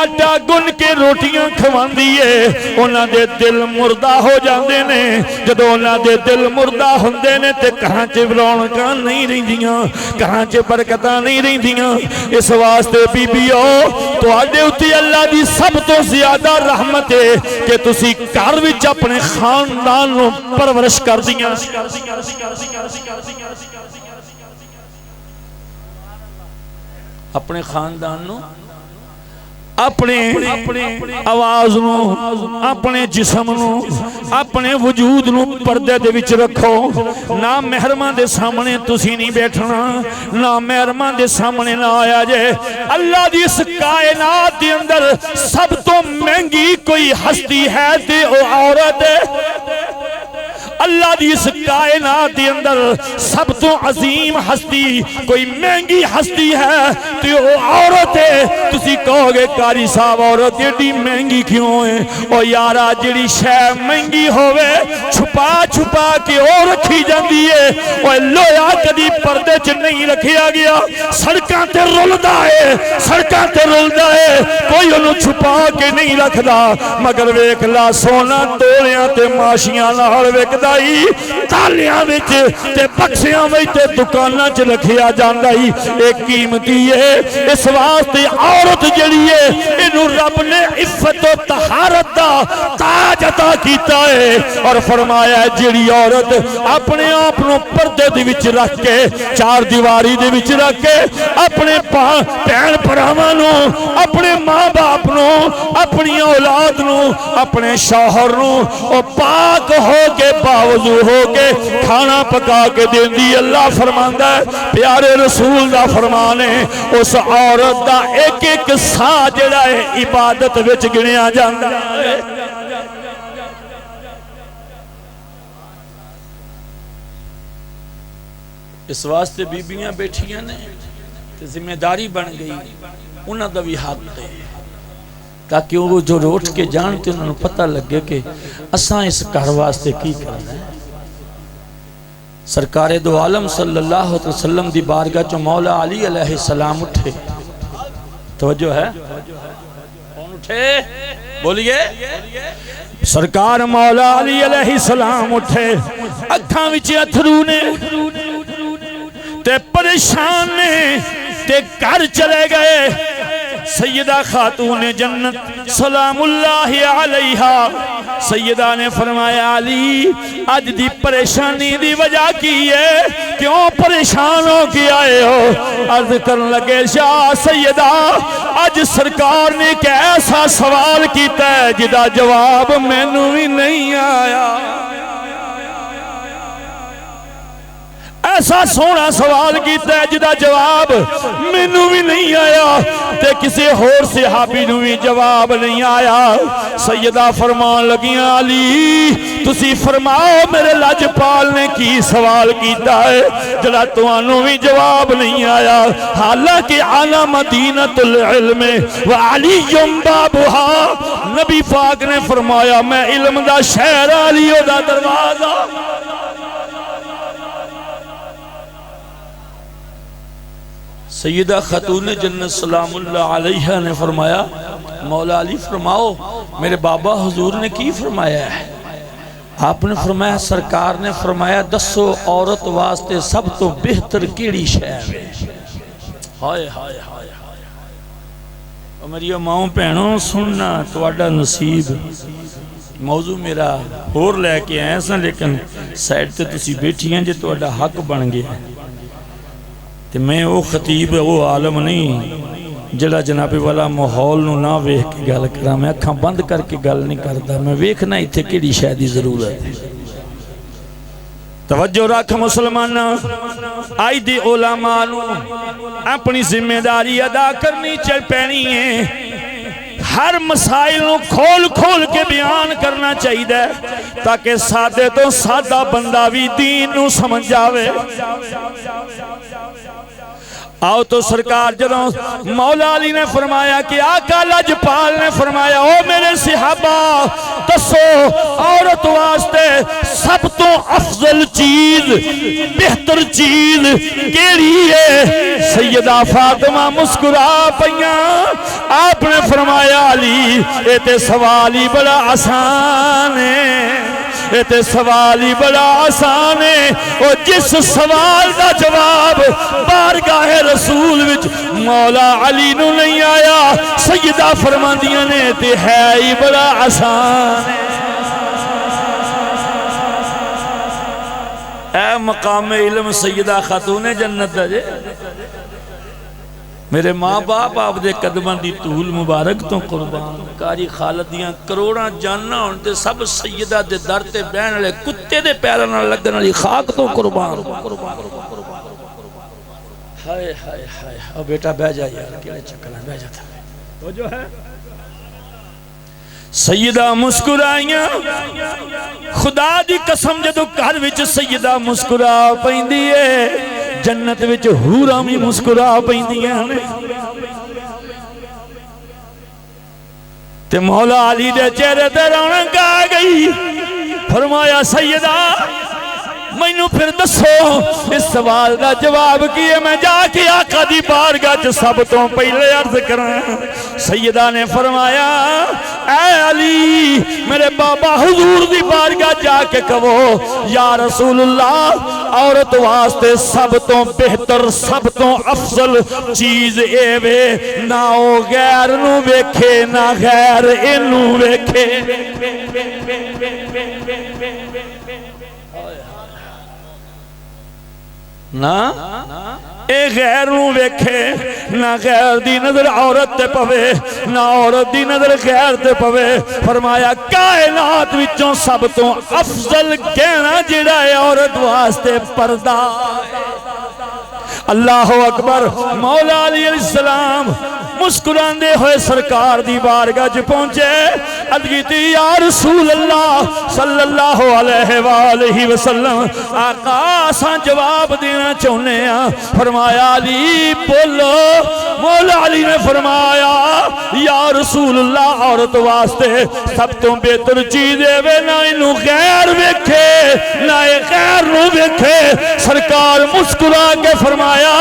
آٹا گن کے روٹیاں کھواندی ہے انہاں دے دل مردہ ہو جاندے نے جدوں انہاں دے دل مردہ ہوندے نے تے کہاں چ رونقاں نہیں رہندیاں کہاں چ برکتاں نہیں رہندیاں اس واسطے بیبیو تواڈے اُتے اللہ دی سب تو زیادہ رحمت ہے کہ تسی گھر وچ اپنے خاندان نو پرورش کردیاں اپنے خاندان نو اپنے آواز نو اپنے جسم نو اپنے وجود نو پردے دے وچ رکھو نہ محرماں دے سامنے تسی نہیں بیٹھنا نہ محرماں دے سامنے نہ آیا جے اللہ دی اس کائنات دے اندر سب تو مہنگی کوئی ہستی ہے تے او عورت ہے اللہ دی اس کائنات دے اندر سب تو عظیم ہستی کوئی مہنگی ہستی ہے تے وہ عورت ہے تسی کہو گے قاری صاحب عورت ایڈی مہنگی کیوں ہے او یارا جڑی شے مہنگی ہوئے چھپا چھپا کے او رکھی جاندی ہے او لویا کدی پردے چ نہیں رکھیا گیا سڑکاں تے رلدا ہے سڑکاں تے رلدا ہے کوئی انہوں چھپا کے نہیں رکھدا مگر ویکھ لا سونا تولیاں تے ماشیاں نال وکدا تالیاں وچ تے بکسیاں وچ تے دکاناں چ رکھیا جاندا ہی ایک قیمتی ہے اس واسطے عورت جڑی ہے اینو رب نے عفت و طہارت دا تاج عطا کیتا ہے اور فرمایا ہے جڑی عورت اپنے آپ نو پردے دے وچ رکھ کے چار دیواری دے وچ رکھ کے اپنے بہن بھراواں نو اپنے ماں باپ نو اپنی اولاد نو اپنے شوہر نو او پاک ہو کے باوضو ہو کے کھانا پکا کے دیندی اللہ فرماندا ہے پیارے رسول دا فرمان ہے اس عورت دا ایک ایک سا جڑا ہے عبادت وچ گنیا جاندا ہے اس واسطے بیبیاں بیٹھیاں نے ذمہ داری بن گئی انہاں دا بھی حق ہے تاکہ وہ جو روٹ کے جانتے انہوں نے پتہ لگے کہ اساں اس گھر واسطے کی کرنا ہے سرکار دو عالم صلی اللہ علیہ وسلم دی بارگاہ جو مولا علی علیہ السلام اٹھے توجہ ہے کون اٹھے بولیے سرکار مولا علی علیہ السلام اٹھے اکھاں وچ اتھرو نے تے پریشان نے تے گھر چلے گئے سیدہ خاتون جنت سلام اللہ علیہا سیدہ نے فرمایا علی آج دی پریشانی دی وجہ کی ہے کیوں پریشان ہو کے آئے ہو عرض کرن لگے شاہ سیدہ آج سرکار نے ایک ایسا سوال کیتا ہے جدا جواب میں نو ہی نہیں آیا ایسا سونا سوال کیتا ہے جدا جواب مینوں بھی نہیں آیا تے کسی ہور صحابی نوں بھی جواب نہیں آیا. سیدہ فرمان لگیاں علی تسی فرماؤ میرے لاجپال نے کی سوال کیتا ہے جڑا تانوں بھی جواب نہیں آیا. حالانکہ اعلی مدینۃ العلم وعلی بابها نبی پاک نے فرمایا میں علم دا شہر علی دا دروازہ. سیدہ خاتون جنت سلام اللہ علیہ نے فرمایا مولا علی فرماؤ میرے بابا حضور نے کی فرمایا ہے؟ آپ نے فرمایا سرکار نے فرمایا دسو عورت واسطے سب تو بہتر کیڑی شے ہے. ہائے ہائے ہائے ہائے اور میری ماؤں بہنوں سننا تواڈا نصیب. موضوع میرا اور لے کے آئے سن لیکن سائڈ تے تسی بیٹھی ہیں جے تواڈا حق بن گیا تے میں وہ خطیب وہ عالم نہیں جڑا جناب والا ماحول نو نہ ویکھ کے گل کراں. میں اکھاں بند کر کے گل نہیں کردا میں ویکھنا ایتھے کیڑی شے دی ضرورت ہے. توجہ رکھ مسلمان آئی دی علماء نو اپنی ذمہ داری ادا کرنی چل پینی ہے. ہر مسائل نو کھول کھول کے بیان کرنا چاہیے تاکہ سادے تو سادہ بندہ بھی دین نو سمجھ جاوے. آؤ تو سرکار جدوں مولا علی نے فرمایا کہ آقا لاجپال نے فرمایا او میرے صحابہ دسو عورت واسطے سب تو افضل چیز بہتر چیز کیڑی ہے؟ سیدہ فاطمہ مسکرا پئیاں. آپ نے فرمایا علی اے تے سوال ہی بڑا آسان ہے تے سوال ہی بڑا آسان ہے. اور جس سوال دا جواب بارگاہ رسول وچ مولا علی نو نہیں آیا سیدہ فرماندیاں نے تے ہے ہی بڑا آسان ہے. اے مقام علم سیدہ خاتون جنت دا جے میرے ماں باپ آپ دے قدماں دی طول مبارک تو قربان. کاری خالد دیاں کروڑاں جاننا ہونتے سب سیدہ دے در تے بہن لے کتے دے پیرا نہ لگن علی خاک تو قربان. ہائے ہائے ہائے او بیٹا بہ جا یار کیڑے چکر ہے بہ جاتا وہ جو ہے. سیدہ مسکرائیاں خدا دی قسم جدو گھر وچ سیدہ مسکرا پیندی ہے جنت وچ حوراں بھی مسکرا پیندیاں نے. تے مولا علی دے چہرے تے رونق آ گئی. فرمایا سیدہ مینوں پھر دسو اس سوال دا جواب کی ہے میں جا کے آقا دی بارگاہ چ سب تو پہلے عرض کراں. سیدہ نے فرمایا اے علی میرے بابا حضور دی بارگاہ جا کے کہو یا رسول اللہ عورت واسطے سب تو بہتر سب تو افضل چیز اے وے نہ او غیر نو ویکھے نہ غیر اینو ویکھے. نہ اے غیر نو ویکھے نہ غیر دی نظر عورت تے پوے نہ عورت دی نظر غیر تے پوے. فرمایا کائنات وچوں سب تو افضل کہنا جڑا ہے عورت واسطے پردہ. اللہ اکبر. مولا علیہ السلام مسکران دے ہوئے سرکار دی بارگاہ چ پہنچے عرض کیتی یا رسول اللہ صلی اللہ علیہ وآلہ وسلم آقا اساں جواب دینا چاہنے ہیں. فرمایا علی بولو. مولا علی نے فرمایا یا رسول اللہ عورت واسطے سب تو بہتر چیز ہے نہ انو غیر ویکھے نہ غیر نو ویکھے. سرکار مسکرا کے فرمایا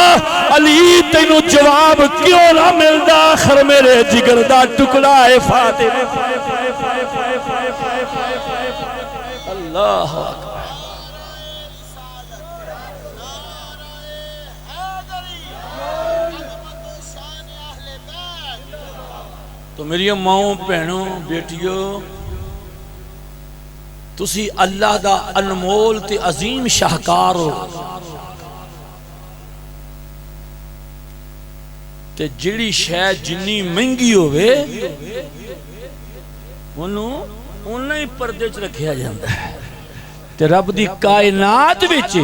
علی تینو جواب کیوں نہ ملدا آخر میرے جگر دا ٹکڑا ہے فاطمہ. اللہ اکبر. تو میری ماؤں بہنوں بیٹیوں تسی اللہ دا انمول تے عظیم شاہکار ہو تے جڑی شے جنی مہنگی ہوئے انہوں ہی پردے چ رکھیا جاندہ ہے. تے رب دی کائنات وچ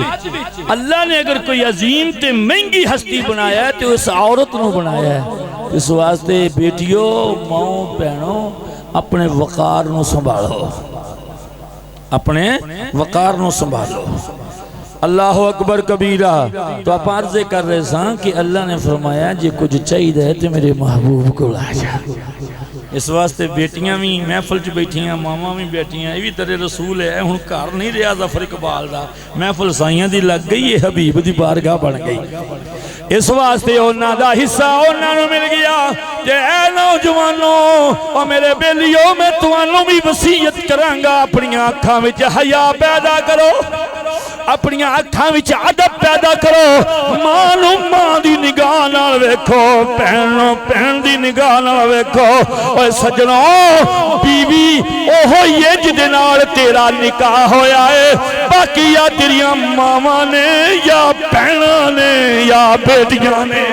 اللہ نے اگر کوئی عظیم تے مہنگی ہستی بنایا ہے تو اس عورت نو بنایا ہے۔ اس واسطے بیٹیوں ماں بہنوں اپنے وقار نو سنبھالو، اپنے وقار نو سنبھالو۔ اللہ اکبر کبیرہ۔ تو آپ عرضے کر رہے ساں کہ اللہ نے فرمایا جے کچھ چاہیے ہے تو میرے محبوب کو لا جا۔ اس واسطے بیٹیاں بھی محفل چ بیٹھیاں، ماما بھی بیٹھیاں، یہ بھی تیرے رسول ہے۔ ہن گھر نہیں رہا ظفر اقبال دا، محفل سائیاں دی لگ گئی، یہ حبیب دی بارگاہ بن گئی۔ اس واسطے انہاں دا حصہ انہاں نوں مل گیا۔ تے اے نوجوانوں او میرے بیلیوں، میں تانوں بھی وصیت کراں گا، اپنی اکھاں وچ حیا پیدا کرو، اپنی اکھاں وچ ادب پیدا کرو۔ ماں نوں ماں دی نگاہ نال ویکھو، بہن نوں بہن دی نگاہ نال ویکھو۔ اوے سجنوں، بیوی اوہو یہ جدے نال تیرا نکاح ہویا ہے، باقی یا تیریاں ماواں نے یا بہناں نے یا بیٹیاں نے۔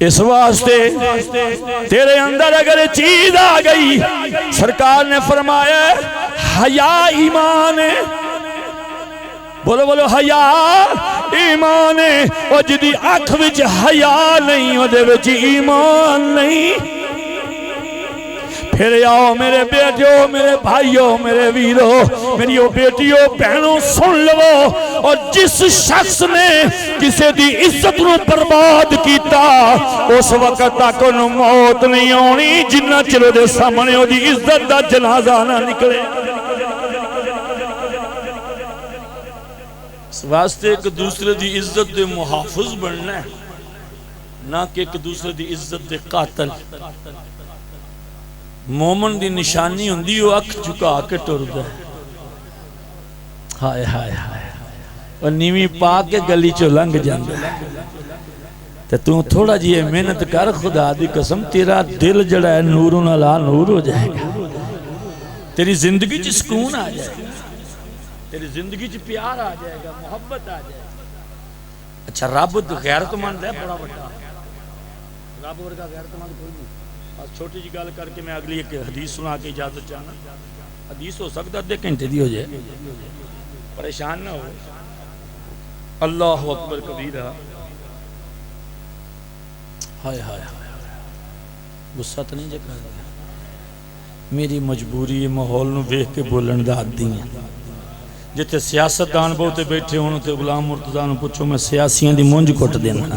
اس واسطے تیرے اندر اگر چیز آ گئی، سرکار نے فرمایا حیا ایمان ہے، بولو بولو حیا ایمان ہے۔ اور جدی اکھ وچ حیا نہیں، او دے وچ ایمان نہیں۔ پھر آؤ میرے بیٹیوں، میرے بھائیوں، میرے ویروں، میری بیٹیوں بہنوں سن لو، اور جس شخص نے کسی دی عزت نو برباد کیتا اس وقت تک انہوں موت نہیں آنی جنہ چلو دے سامنے ہو دی عزت دا جنازہ نہ نکلے۔ اس واسطے ایک دوسرے دی عزت دے محافظ بننا ہے، نہ کہ ایک دوسرے دی عزت دے قاتل۔ مومن دی نشانی ہوندی وہ اکھ جھکا کے ٹردا ہے۔ ہائے ہائے ہائے، اور نیویں پا کے گلی چو لنگ جاندا ہے۔ تے تو تھوڑا جی محنت کر، خدا دی قسم تیرا دل جڑا ہے نور نالا نور ہو جائے گا، تیری زندگی چ سکون آ جائے گا، تیری زندگی چ پیار آ جائے گا، محبت آ جائے گا۔ اچھا رب غیرت مند ہے بڑا بڑا، رب ورگا غیرت مند کوئی نہیں۔ چھوٹی جی گل کر کے میں اگلی ایک حدیث سنا کے اجازت چاہنا۔ حدیث ہو سکتا ہے 2 گھنٹے دی ہو جائے، پریشان نہ ہو۔ اللہ اکبر کبیرہ۔ ہائے ہائے ہائے، غصہ تو نہیں جکا دیا، میری مجبوری ماحول نو ویکھ کے بولن دا عادی ہے۔ جتھے سیاستدان بہتے بیٹھے ہون تے غلام مرتضیٰ نو پوچھو میں سیاسیاں دی مونج کٹ دینا۔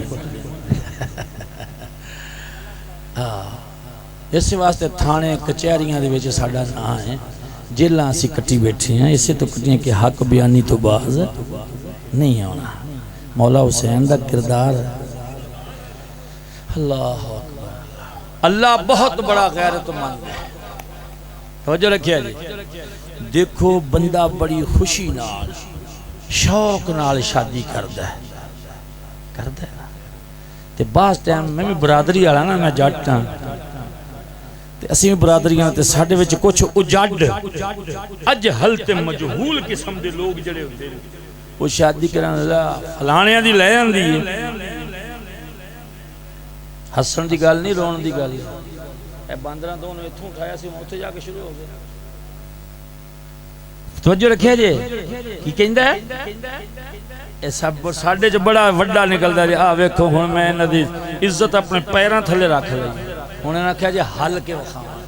اس واسطے تھانے کچہریاں دے وچ ساڈا نام ہے، جیلاں اسی کٹی بیٹھے ہیں، اسے تو کٹیاں کہ حق بیانی تو باز نہیں ہونا۔ مولا حسین دا کردار ہے۔ اللہ اکبر، اللہ بہت بڑا غیرت مند ہے۔ توجہ رکھیا جی، دیکھو بندہ بڑی خوشی نال شوق نال شادی کردا ہے، کردا ہے تے بعض ٹائم میں بھی برادری والا نا، میں جٹ ہاں تے اسی برادریاں تے ساڈے وچ کچھ اجڈ اجہل تے مجہول قسم دے لوگ جڑے ہوندے نے، وہ شادی کرن لا فلانیاں دی لے آندی ہے۔ ہسن دی گل نہیں، رون دی گل۔ اے باندراں تو انہوں اتھوں اٹھایا سی، اوتھے جا کے شروع ہو گیا۔ توجہ رکھیا جی، کی کہندا ہے؟ اے سب ساڈے چ بڑا وڈا نکلدا جی۔ آ ویکھو ہن میں انہاں دی عزت اپنے پیراں تھلے رکھ لئی، ہن انہاں کہیا جی حل کے وکھاواں۔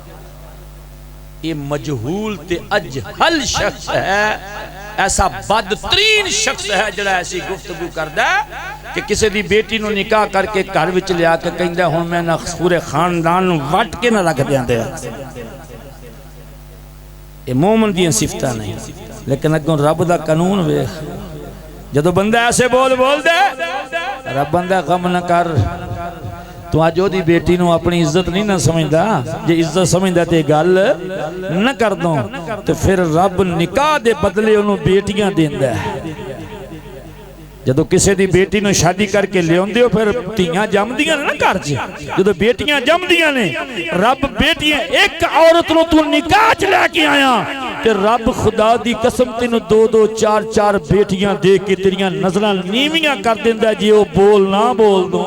یہ مجہول تے اجہل شخص ہے، ایسا بدترین شخص ہے جڑا ایسی گفتگو کردا ہے کہ کسی دی بیٹی نو نکاح کر کے گھر وچ لیا کے کہندا ہن میں نہ پورے خاندان نو وٹ کے نہ رکھ دیندے۔ یہ مومن دی صفتاں نہیں، لیکن اگوں رب دا قانون ویکھ، جدو بندہ ایسے بول دے رب بندہ غم نہ کر، تو آج جو دی بیٹی نو اپنی عزت نہیں نہ سمجھدا، جے عزت سمجھدا تے گل نہ کر دوں، تو پھر رب نکاح دے بدلے انہوں بیٹیاں دیندا ہے۔ جدو کسی دی بیٹی نو شادی کر کے لے ہوندے ہو، پھر تیاں جم دیاں نہ کر جی، جدو بیٹیاں جم دیاں نے، رب بیٹیاں ایک عورت نو تو نکاح چ لے کے آیا، تے رب خدا دی قسم تینو 2-2 4-4 بیٹیاں دے کے تیریاں نظراں نیویاں کر دیندا جی، او بول نہ بول دو۔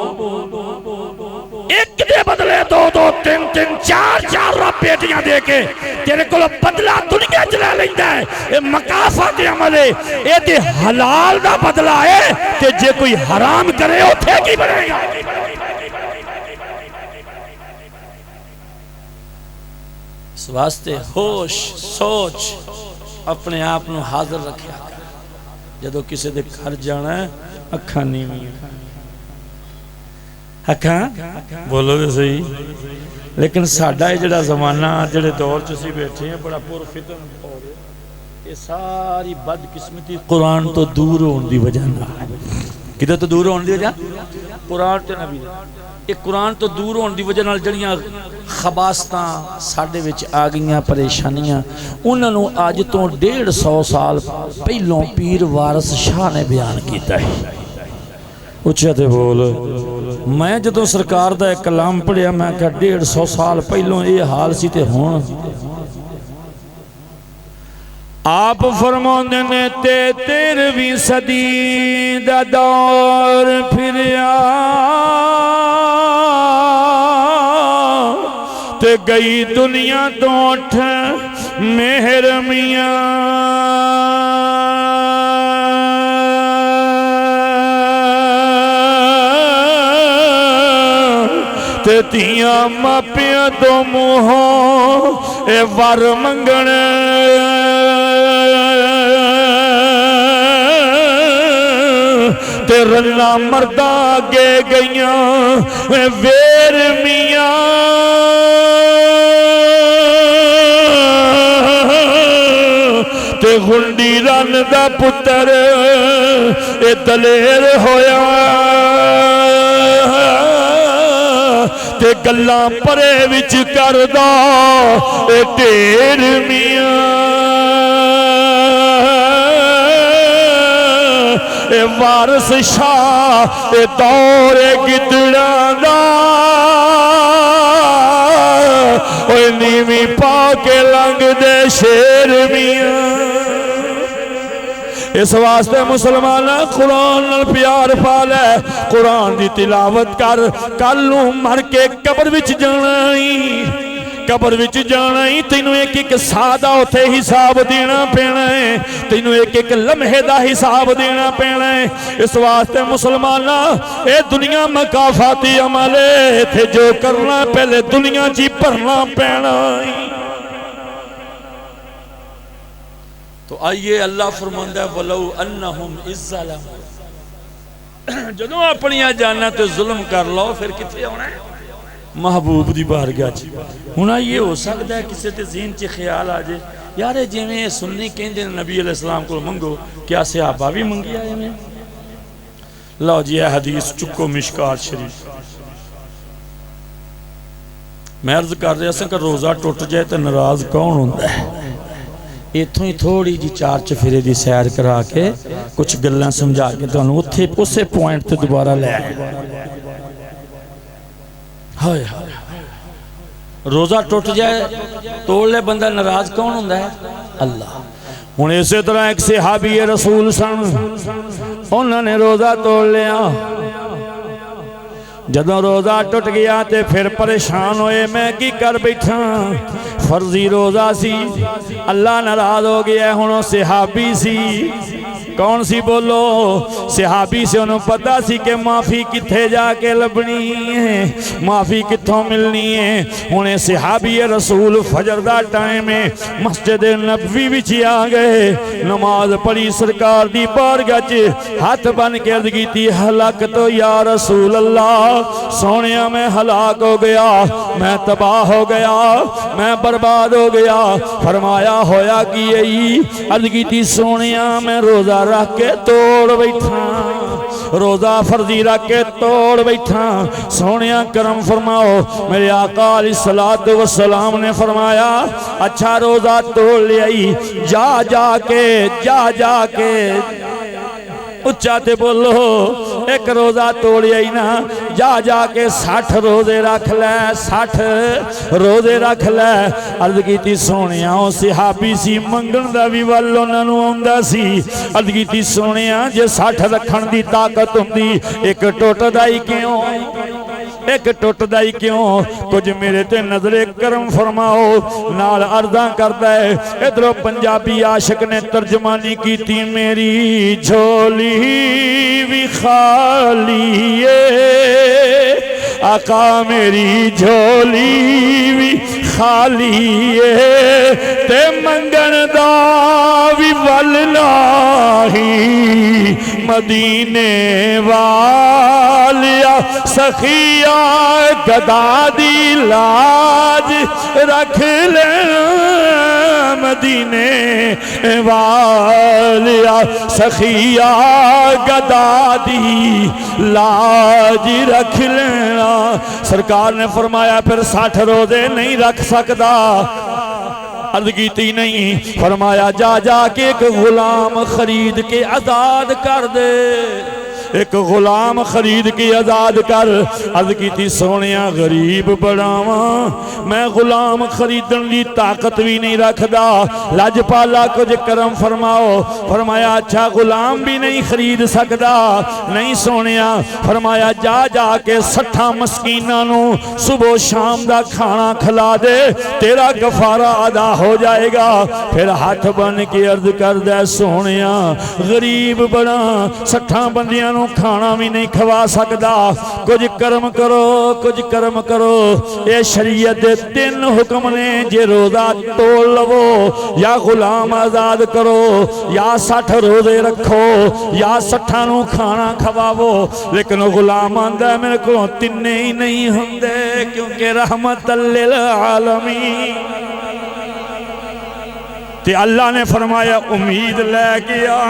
ایک دے بدلے بدلے دو دو تین تین چار چار رب بیٹیاں دے کے تیرے کو بدلہ دنیا چلے لیندا ہے. اے مکافات عمل ہے, اے تے حلال دا بدلہ ہے تے جے کوئی حرام کرے اوتھے کی بنے گا. اس واسطے ہوش سوچ اپنے آپ نو حاضر رکھیا کر. جدو کسی دے گھر جانا ہے اکھاں نیویں اکھاں بولو دے صحیح. لیکن ساڈا یہ جڑا زمانہ جڑے دور چسی بیٹھے ہیں بڑا پر فتن ہو رہا ہے. یہ ساری بدقسمتی قرآن تو دور ہونے دی وجہ نہ کدھر تو دور ہونے دی وجہ قرآن تے نبی یہ قرآن تو دور ہونے دی وجہ نال جڑیاں خباستاں ساڈے وچ آ گئیاں پریشانیاں انہاں نو اج تو 150 سال پہلوں پیر وارث شاہ نے بیان کیتا ہے. اچھا تے بول میں جدوں سرکار دا ایک کلام پڑھیا میں کہا 150 سال پہلوں یہ حال سی تے ہون. آپ فرماندے نے 13ویں صدی دا دور پھریا تے گئی دنیا تو اٹھ مہر میاں تے تیاں ماپیاں تو موہوں اے ور منگن تے رنا مردہ آگے گئیاں ویر میاں تے گھنڈی رن دا پتر اے دلیر ہویا تے گلاں پرے وچ کردہ اے ٹیر میاں اے وارث شاہ اے دور گدڑاں دا اے نیویں پا کے لنگ دے شیر میاں. اس واسطے مسلمان قرآن نال پیار پا لے قرآن دی تلاوت کر کلو مر کے قبر وچ جانا ہی قبر وچ جانا ہی تینوں ایک ایک سادہ ہوتے حساب دینا پینا ہے تینوں ایک ایک لمحے دا حساب دینا پینا ہے. اس واسطے مسلمانہ اے دنیا مکافاتی عمل ہے تھے جو کرنا پہلے دنیا جی پرنا پینا ہے. تو آئیے اللہ فرماندہ ہے وَلَوْ أَنَّهُمْ إِذْ ظَلَمُوا جدوں اپنیاں جانا تو ظلم کر لو پھر کتھے ہونا ہے محبوب دی بارگاہ چی. ہونا یہ ہو سکتا ہے کسی تے ذہن چی خیال آجے یار جی میں سننی کہیں نبی علیہ السلام کو منگو کیا صحابہ بھی منگی آئے میں. لو جی ہے حدیث چکو مشکات شریف. میں عرض کر رہا سا کہ روزہ ٹوٹ جائے تو ناراض کون ہوتا ہے. ایتھوں ہی تھوڑی جی چار چفیرے دی سیر کرا کے کچھ گلاں سمجھا کے تو انہوں اسے پوائنٹ تے دوبارہ لے آئے. روزہ ٹوٹ جائے توڑ لے بندہ ناراض کون ہوتا ہے اللہ. ہن اسی طرح ایک صحابی رسول سن انہوں نے روزہ توڑ لیا جدوں روزہ ٹوٹ گیا تے پھر پریشان ہوئے میں کی کر بیٹھا فرضی روزہ سی اللہ ناراض ہو گیا ہنوں صحابی سی کون سی بولو صحابی سے انہوں پتا سی کہ معافی کتھے جا کے لبنی ہے معافی کتھوں ملنی ہے. انہیں صحابی رسول فجر دا ٹائم ہے مسجد نبوی وچ آ گئے نماز پڑھی سرکار دی بارگاہ چ ہاتھ بن کے عرض کیتی ہلاک تو یا رسول اللہ سونیا میں ہلاک ہو گیا میں تباہ ہو گیا میں برباد ہو گیا. فرمایا ہویا کی یہی عرض کیتی سونیا میں روزہ رکھ کے توڑ بیٹھا روزہ فرضی رکھ کے توڑ بیٹھا. سونیا کرم فرماؤ میرے آقا علیہ السلام نے فرمایا اچھا روزہ توڑ لیائی جا کے اچھاتے بولو ایک روزہ توڑی آئی نا جا کے 60 روزے رکھ لے 60 روزے رکھ لے. عرض کیتی سونیاں صحابی سی منگن دا بھی والو ننو آمدہ سی. عرض کیتی سونیاں جے 60 رکھن دی طاقت ہوندی ایک ٹوٹ دائی کیوں ایک ٹوٹ دائی کیوں کچھ میرے تے نظر کرم فرماؤ نال عرضاں کرتا ہے ادھرو پنجابی عاشق نے ترجمانی کی تھی میری جھولی بھی خالی ہے آقا میری جھولی بھی خالی ہے تے منگن دا بھی واللہی مدینے والیا سخیا گدا دی لاج رکھ لینا مدینے والیا سخیا گدا دی لاج رکھ لینا سرکار نے فرمایا پھر 60 روزے نہیں رکھ سکتا عرض کیتی نہیں فرمایا جا جا کے ایک غلام خرید کے آزاد کر دے ایک غلام خرید کے آزاد کر عرض کیتی سونیا غریب بڑھاواں میں غلام خریدن دی طاقت بھی نہیں رکھدا لج پالا کچھ کرم فرماؤ فرمایا اچھا غلام بھی نہیں خرید سکدا نہیں سونیا فرمایا جا جا کے 60 مسکیناں نو صبح شام دا کھانا کھلا دے تیرا کفارہ ادا ہو جائے گا پھر ہاتھ بن کے عرض کر دے سونیا غریب بڑا 60 بندیاں نو کھانا بھی نہیں کھوا سکدا کچھ کرم کرو اے شریعت دے 3 حکم نے جے روزہ تول لو یا غلام آزاد کرو یا 60 روزے رکھو یا 60 نو کھانا کھواو لیکن غلام آندہ ہے میرے کو 3 ہی نہیں ہوندے کیونکہ رحمت للعالمین تے اللہ نے فرمایا امید لے گیا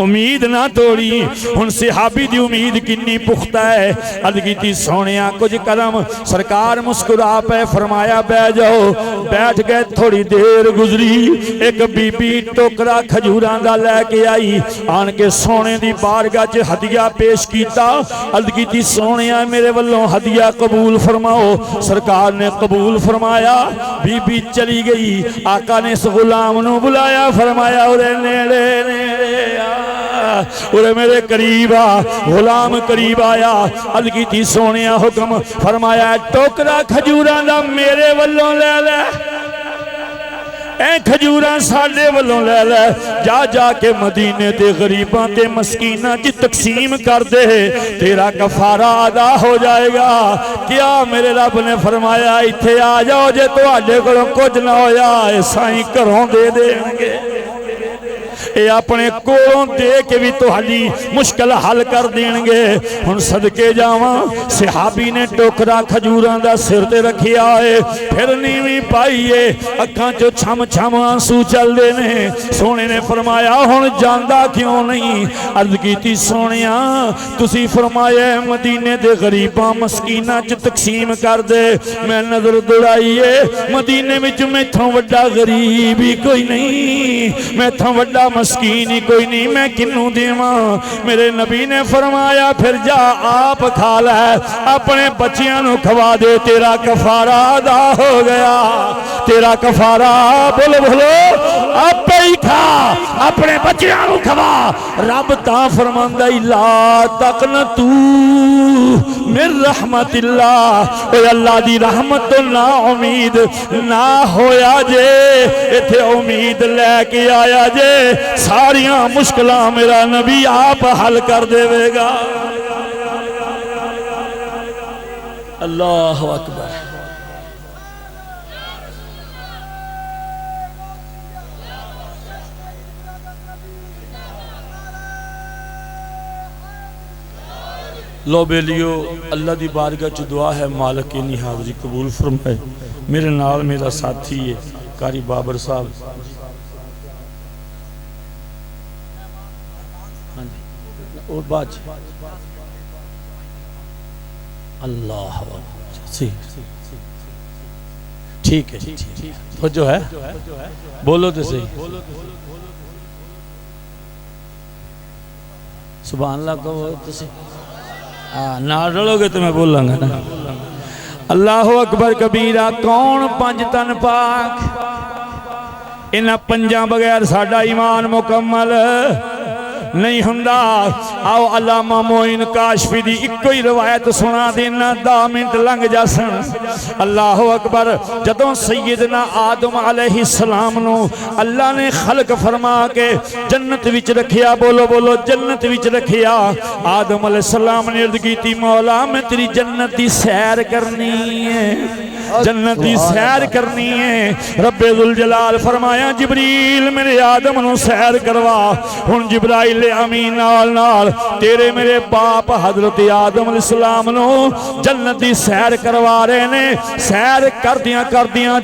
امید نہ توڑی ان صحابی دی امید کنی پختہ ہے عرض کیتی سونیا کچھ کرم سرکار مسکرا پہ فرمایا بیٹھ جاؤ بیٹھ گئے تھوڑی دیر گزری ایک بی بی ٹوکرا کھجوراں دا لے کے آئی آن کے سونے دی بارگاہ چ ہدیہ پیش کیتا عرض کیتی سونیا میرے والوں ہدیہ قبول فرماؤ سرکار نے قبول فرمایا بی بی چلی گئی آقا نے اس غلام نو بلایا فرمایا اورے نیڑے اور میرے قریب غلام قریب آیا عرض کی تھی سونیا حکم فرمایا ٹوکرا کھجوراں دا میرے والوں لے لے اے کھجوراں ساڈے والوں لے لے جا جا کے مدینے تے غریباں تے مسکیناں جی تقسیم کر دے تیرا کفارہ ادا ہو جائے گا کیا میرے رب نے فرمایا ایتھے آ جاؤ جے تواڈے کولوں کچھ نہ ہویا اے سائیں گھروں دے دیں گے اے اپنے کولوں دے کے بھی تو حلی مشکل حل کر دیں گے ہن صدقے جاواں صحابی نے ٹوکرا کھجوراں دا سر تے رکھیا ہے پھر نیویں پائیے اکھاں چوں چھم چھم آنسو چل دے نے سونے نے فرمایا ہن جاندا کیوں نہیں عرض کیتی سونیا تسی فرمایا مدینے دے غریباں مسکیناں چ تقسیم کر دے میں نظر دوڑائیے مدینے وچ میتھوں وڈا غریب ہی کوئی نہیں میتھوں وڈا مسکین ہی کوئی نہیں میں کنوں دیواں میرے نبی نے فرمایا پھر جا آپ کھا لے اپنے بچیاں نو کھوا دے تیرا کفارہ ادا ہو گیا تیرا کفارہ بولو آپ ہی کھا اپنے بچیاں نو کھوا رب تا فرماندہ لا تقنطو من رحمت اللہ اے اللہ دی رحمت تو نا امید نہ ہویا جے ایتھے امید لے کے آیا جے ساریاں مشکلہ میرا نبی آپ حل کر دے گا اللہ اکبر لو بیلیو اللہ دی بارگاہ چ دعا ہے مالک کی حاضری قبول فرمائے میرے نال میرا ساتھی ہے قاری بابر صاحب اور بات اللہ ٹھیک ہے تو جو ہے بولو تو صحیح سبحان اللہ کہو تو صحیح نہ رلو گے تو میں بولوں گا نا اللہ اکبر کبیرہ کون 5 تن پاک انہاں 5 بغیر ساڈا ایمان مکمل نہیں ہوندا آؤ علامہ معین کاشفی دی ایک کوئی روایت سنا دینا 10 منٹ لنگ جاسن اللہ اکبر جدوں سیدنا آدم علیہ السلام نو اللہ نے خلق فرما کے جنت وچ رکھیا بولو بولو جنت وچ رکھیا آدم علیہ السلام نے عرض کی تھی مولا میں تیری جنت دی سیر کرنی ہے جنت دی سیر کرنی ہے رب ذوالجلال فرمایا جبریل میرے آدم نو سیر کروا ہن جبرائیل امین نال نال تیرے میرے باپ حضرت آدم علیہ السلام نو جنت دی سیر کروا رہے نے سیر کردیاں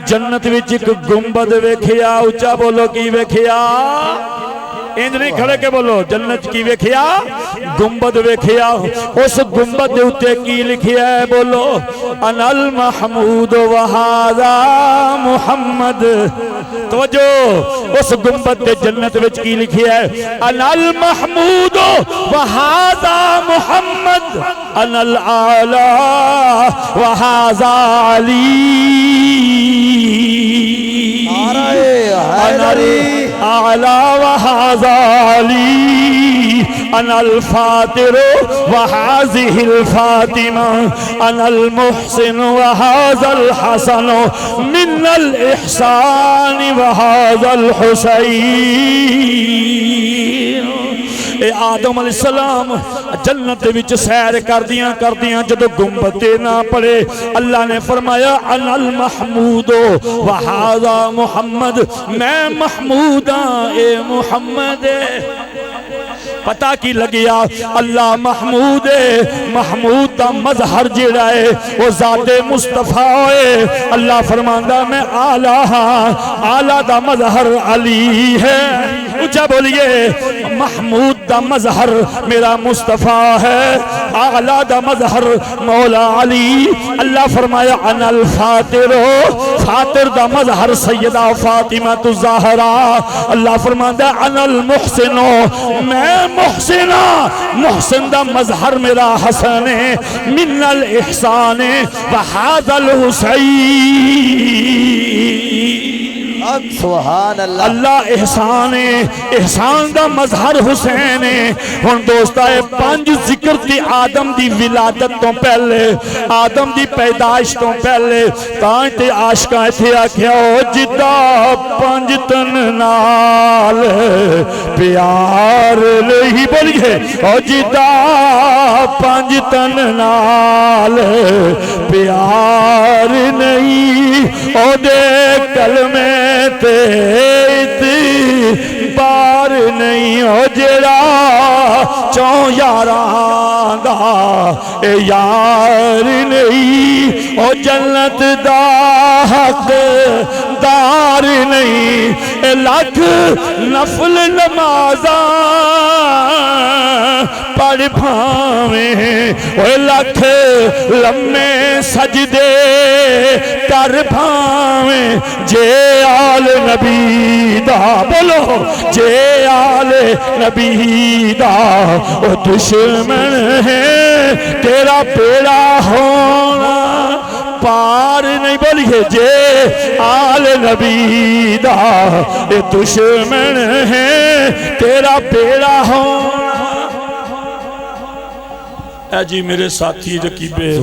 جنت وچ ایک گنبد ویکھیا اونچا بولو کی ویکھیا انج نہیں کھڑے کے بولو جنت کی ویکھیا گنبد ویکھیا اس گنبد دے اوتے کی لکھیا ہے بولو انا المحمود وہذا محمد توجہ اس گنبد دے جنت وچ کی لکھیا ہے انا المحمود وہذا محمد انا الاعلی وہذا علی انا الاعلی وہذا علی انا الفاتر وہذہ الفاطمہ انا المحسن وہذا الحسن من الاحسان وہذا الحسین اے آدم علیہ السلام جنت وچ سیر کردیاں جدو گنبد نہ پڑے اللہ نے فرمایا انا المحمود وہذا محمد میں محمود ہاں اے محمد پتہ کی لگیا اللہ محمود ہے محمود دا مظہر جڑا ہے وہ ذات مصطفیٰ ہے اللہ فرماندا میں اعلیٰ ہاں اعلیٰ دا مظہر علی ہے اونچا بولیے محمود دا مظہر میرا مصطفیٰ ہے اعلیٰ دا مظہر مولا علی اللہ فرمایا انا الفاتر فاتر دا مظہر سیدہ فاطمہ الزہرا اللہ فرماندا انا المحسن میں محسن دا مظہر میرا حسن ہے من الاحسان وہذا الحسین سبحان اللہ اللہ احسان دا مظہر حسین ہے ہن دوستا ہے 5 ذکر تھی آدم دی ولادت تو پہلے آدم دی پیدائش تو پہلے تاں تے عاشقاں تھے آکھیا او جدا 5 تن نال پیار نہیں بولیے او جدا 5 تن نال پیار نہیں او دے کلمے بار نہیں ہو جڑا 4 یاراں دا اے یار نہیں او جنت دا حق دار نہیں اے لاکھ نفل نمازاں پڑھ بھاویں اے لاکھ لمے سجدے کر بھاویں جے آل نبی دا بولو جے آل نبی دا او دشمن ہے تیرا بیڑا ہونا پار نہیں بولیے جے آل نبی دا اے دشمن ہے تیرا بیڑا ہونا اے جی میرے ساتھی رقیبے